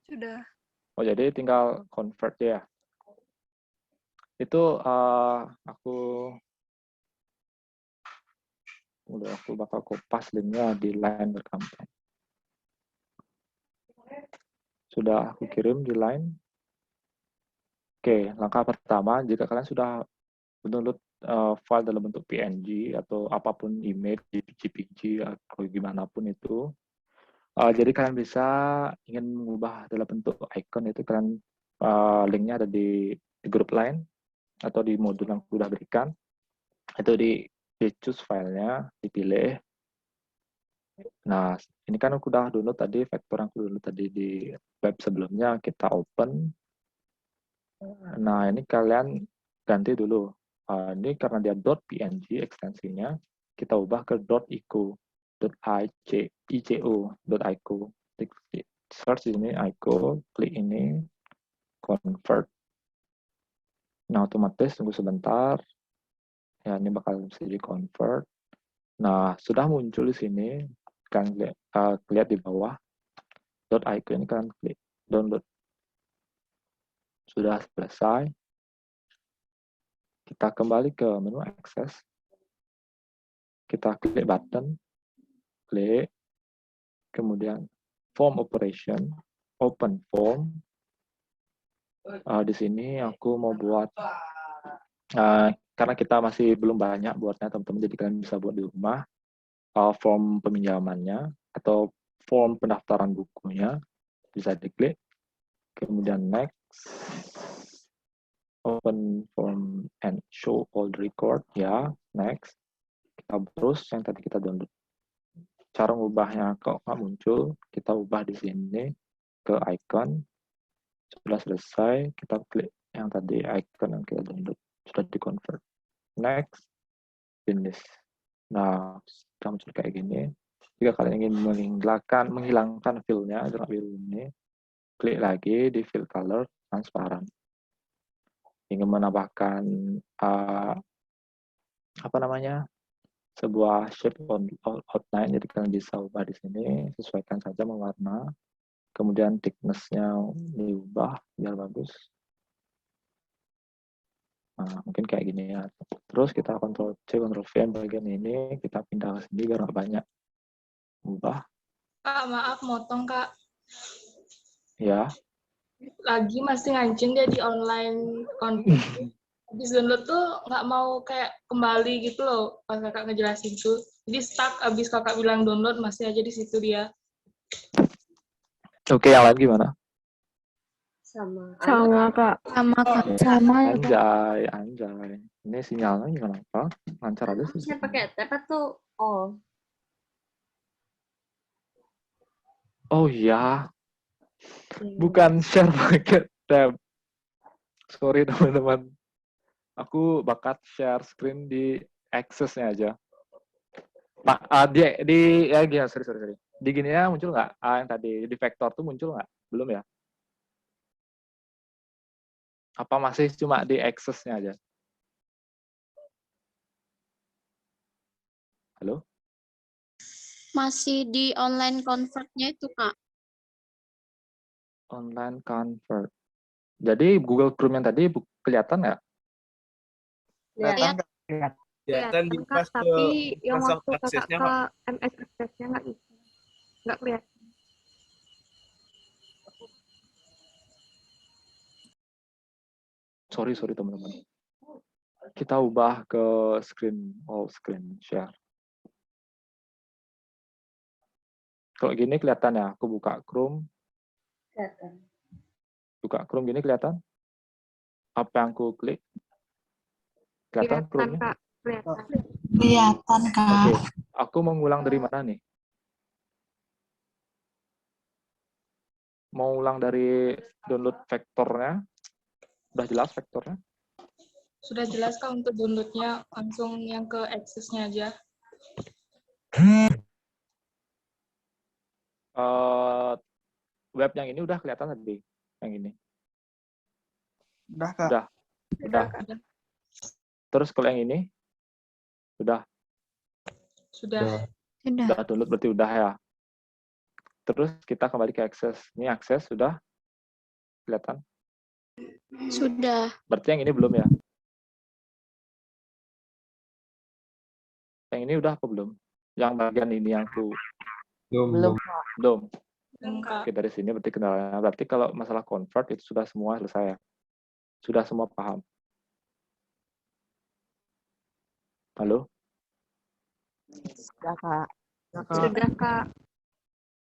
Sudah. Oh, jadi tinggal convert ya. Itu aku bakal kopas linknya di line berkampanye. Sudah aku kirim di line. Oke, langkah pertama, jika kalian sudah download file dalam bentuk PNG atau apapun image, JPG atau gimana pun itu, jadi kalian bisa ingin mengubah dalam bentuk icon itu, kalian linknya ada di grup line atau di modul yang sudah berikan. Itu di choose filenya, dipilih. Nah, ini kan aku udah download tadi, vektor yang aku download tadi di web sebelumnya, kita open. Nah, ini kalian ganti dulu. Ini karena dia .png ekstensinya, kita ubah ke .ico, .ico. Search ini ico, klik ini, convert. Nah, otomatis tunggu sebentar. Ya, ini bakal bisa di convert. Nah, sudah muncul di sini. Kalian lihat di bawah. .ico ini kalian klik download. Sudah selesai. Kita kembali ke menu akses. Kita klik button, klik, kemudian form operation, open form. Di sini aku mau buat, karena kita masih belum banyak buatnya teman-teman, jadi kalian bisa buat di rumah, form peminjamannya atau form pendaftaran bukunya, bisa diklik, kemudian next, open form and show all record, ya, next. Kita browse yang tadi kita download. Cara mengubahnya kok nggak muncul, kita ubah di sini ke icon. Sudah selesai, kita klik yang tadi icon yang kita download. Sudah di-convert. Next, finish. Nah, sudah muncul kayak gini. Jika kalian ingin menghilangkan fill-nya, drag biru ini, klik lagi di fill color transparan. Ingin menambahkan sebuah shape outline, jadi kalian bisa ubah di sini, sesuaikan saja mewarna. Kemudian thickness-nya diubah biar bagus. Nah, mungkin kayak gini ya. Terus kita Ctrl C, Ctrl V bagian ini, kita pindah ke sini biar nggak banyak. Ubah. Kak, maaf motong Kak. Ya. Lagi masih ngancing dia di online config. Habis download tuh nggak mau kayak kembali gitu loh pas kakak ngejelasin tuh. Jadi stuck abis kakak bilang download masih aja di situ dia. Oke, yang lain gimana? Sama Kak. Sama Kak. Anjay. Ini sinyalnya gimana Pak? Lancar aja sih. Saya pakai tab atau all? Oh iya. Bukan share pakai tab. Sorry teman-teman. Aku bakat share screen di access-nya aja. Nah, sorry. Di gini ya muncul nggak? Yang tadi di vektor tuh muncul nggak? Belum ya? Apa masih cuma di access-nya aja? Halo? Masih di online convert-nya itu, Kak. Online convert. Jadi Google Chrome yang tadi kelihatan nggak? Kelihatan di Kak, pas tapi yang waktu kakak aksesnya, ke Kak. MS Access-nya nggak bisa. Nggak kelihatan. Sorry teman-teman. Kita ubah ke all screen share. Kalau gini kelihatan ya, aku buka Chrome. Kelihatan. Buka Chrome gini kelihatan? Apa yang aku klik? Kelihatan Chrome-nya? Kak. Kelihatan, Kak. Oke, aku mau ngulang dari mana nih? Mau ulang dari download vektornya? Udah jelas vektornya? Sudah jelas Kak untuk downloadnya, langsung yang ke access-nya aja. Web yang ini udah kelihatan tadi, yang ini. Udah, Kak. Udah. Terus kalau yang ini? Sudah. Udah download berarti udah ya. Terus kita kembali ke akses. Ini akses sudah kelihatan? Sudah. Berarti yang ini belum ya? Yang ini udah apa belum? Yang bagian ini yang aku belum. Oke, dari sini berarti kendalanya. Berarti kalau masalah convert itu sudah semua selesai ya? Sudah semua paham? Halo? Sudah, Kak. Sudah, Kak.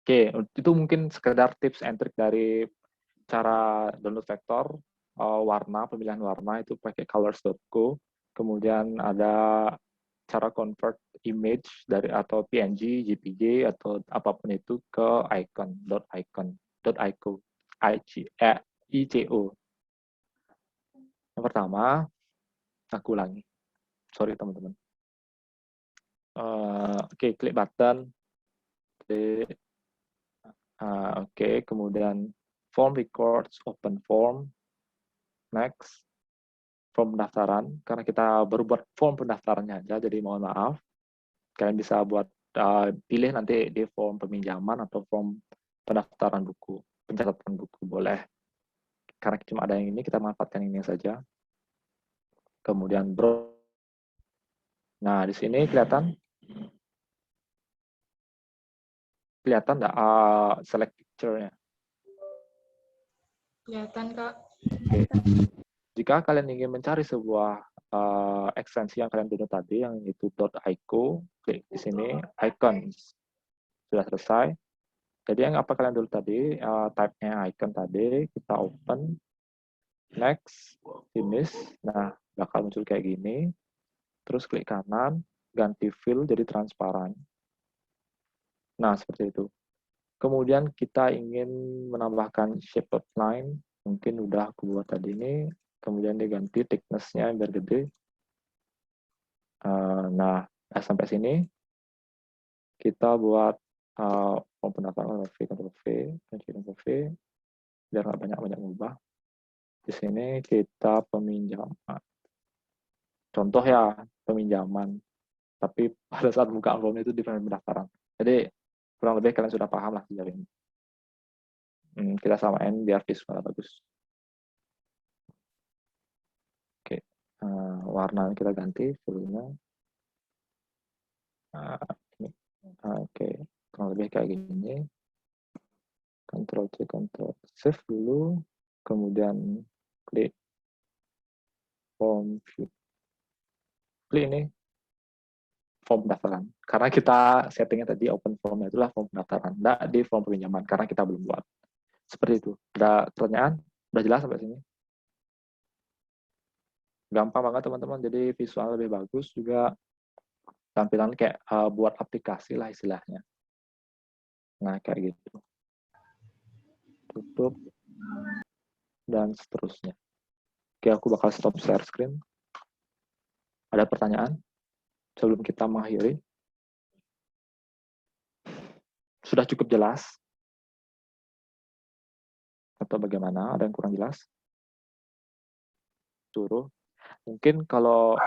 Oke, itu mungkin sekedar tips and trick dari cara download vektor, pemilihan warna itu pakai colors.co. Kemudian ada cara convert image dari atau PNG, JPG atau apapun itu ke icon.ico. Yang pertama, aku ulangi. Sorry teman-teman. Oke, klik button. Oke, kemudian form records, open form. Next. Form pendaftaran, karena kita baru buat form pendaftarannya aja, jadi mohon maaf. Kalian bisa buat pilih nanti di form peminjaman atau form pendaftaran buku, pencatatan buku, boleh. Karena cuma ada yang ini, kita manfaatkan ini saja. Kemudian nah, di sini kelihatan nggak select picture-nya? Kelihatan, Kak. Oke. Jika kalian ingin mencari sebuah ekstensi yang kalian download tadi, yang itu .ico, klik di sini, icons. Sudah selesai. Jadi yang apa kalian download tadi, type-nya icon tadi, kita open, next, finish. Nah, bakal muncul kayak gini. Terus klik kanan, ganti fill jadi transparan. Nah, seperti itu. Kemudian kita ingin menambahkan shape outline, mungkin udah aku buat tadi ini, kemudian diganti thickness-nya biar gede. Nah, sampai sini kita buat form pendaftaran Ctrl V, biar nggak banyak-banyak ngubah. Di sini kita peminjaman. Contoh ya, peminjaman. Tapi pada saat buka form itu di pendaftaran. Jadi kurang lebih kalian sudah paham lah sejauh ini. Kita samain biar visual bagus. Oke, warna kita ganti filenya. Oke, kurang lebih kayak gini. Ctrl C, Ctrl save dulu, kemudian klik form view. Klik ini form pendaftaran. Karena kita settingnya tadi open formnya itulah form pendaftaran, tidak di form peminjaman karena kita belum buat. Seperti itu. Ada pertanyaan? Udah jelas sampai sini? Gampang banget teman-teman. Jadi visual lebih bagus juga. Tampilan kayak buat aplikasi lah istilahnya. Nah kayak gitu. Tutup dan seterusnya. Oke, aku bakal stop share screen. Ada pertanyaan sebelum kita mengakhiri? Sudah cukup jelas? Atau bagaimana? Ada yang kurang jelas? Suruh. Mungkin kalau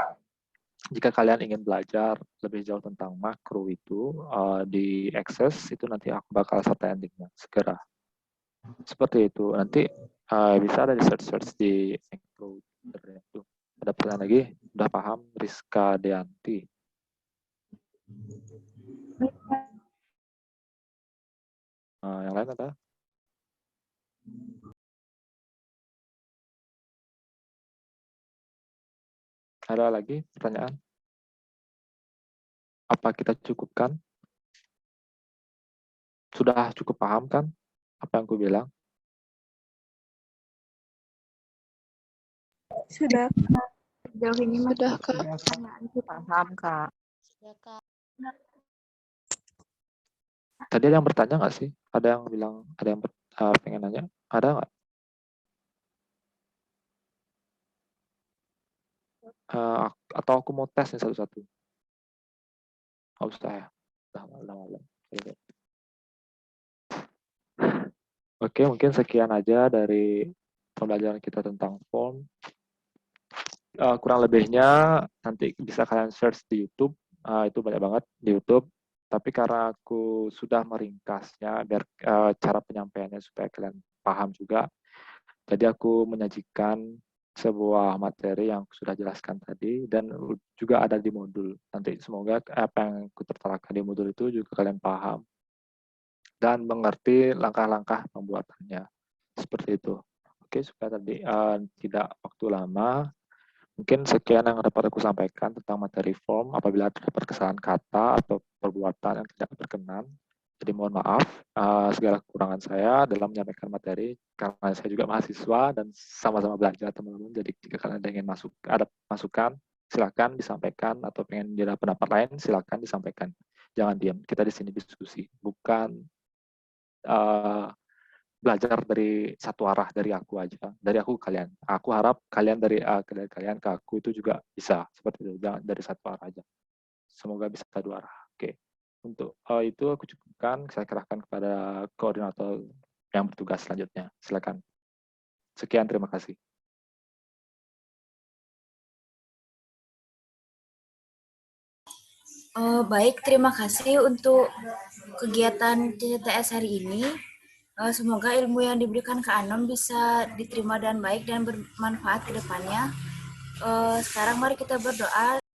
jika kalian ingin belajar lebih jauh tentang makro itu di Access, itu nanti aku bakal sertain linknya segera. Seperti itu. Nanti bisa ada di search di makro. Ada pertanyaan lagi? Udah paham? Rizka Deanti. Yang lain ada? Ada lagi pertanyaan? Apa kita cukupkan? Sudah cukup paham kan apa yang aku bilang? Sudah. Sejauh ini Sudah, Kak. Paham, Kak. Tadi ada yang bertanya nggak sih? Ada yang bilang, ada yang pengen nanya? Ada nggak? Atau aku mau tes nih satu-satu? Nggak usah ya? Udah malam. Oke, mungkin sekian aja dari pembelajaran kita tentang form. Kurang lebihnya nanti bisa kalian search di YouTube. Itu banyak banget di YouTube. Tapi karena aku sudah meringkasnya biar cara penyampaiannya supaya kalian paham juga. Jadi aku menyajikan sebuah materi yang sudah jelaskan tadi dan juga ada di modul. Nanti semoga apa yang aku terterakan di modul itu juga kalian paham dan mengerti langkah-langkah pembuatannya. Seperti itu. Oke, supaya tadi tidak waktu lama. Mungkin sekian yang dapat aku sampaikan tentang materi form. Apabila terdapat kesalahan kata atau perbuatan yang tidak berkenan, jadi mohon maaf segala kekurangan saya dalam menyampaikan materi, karena saya juga mahasiswa dan sama-sama belajar teman-teman. Jadi jika kalian ingin ada masukan, silakan disampaikan, atau pengen ada pendapat lain, silakan disampaikan. Jangan diam. Kita di sini diskusi, bukan belajar dari satu arah dari aku aja, dari aku ke kalian. Aku harap kalian dari kalian ke aku itu juga bisa seperti itu, jangan dari satu arah aja. Semoga bisa dua arah. Oke. Untuk itu aku cukupkan, saya kerahkan kepada koordinator yang bertugas selanjutnya. Silakan. Sekian, terima kasih. Baik, terima kasih untuk kegiatan CCTS hari ini. Semoga ilmu yang diberikan ke Anom bisa diterima dan baik dan bermanfaat ke depannya. Sekarang mari kita berdoa.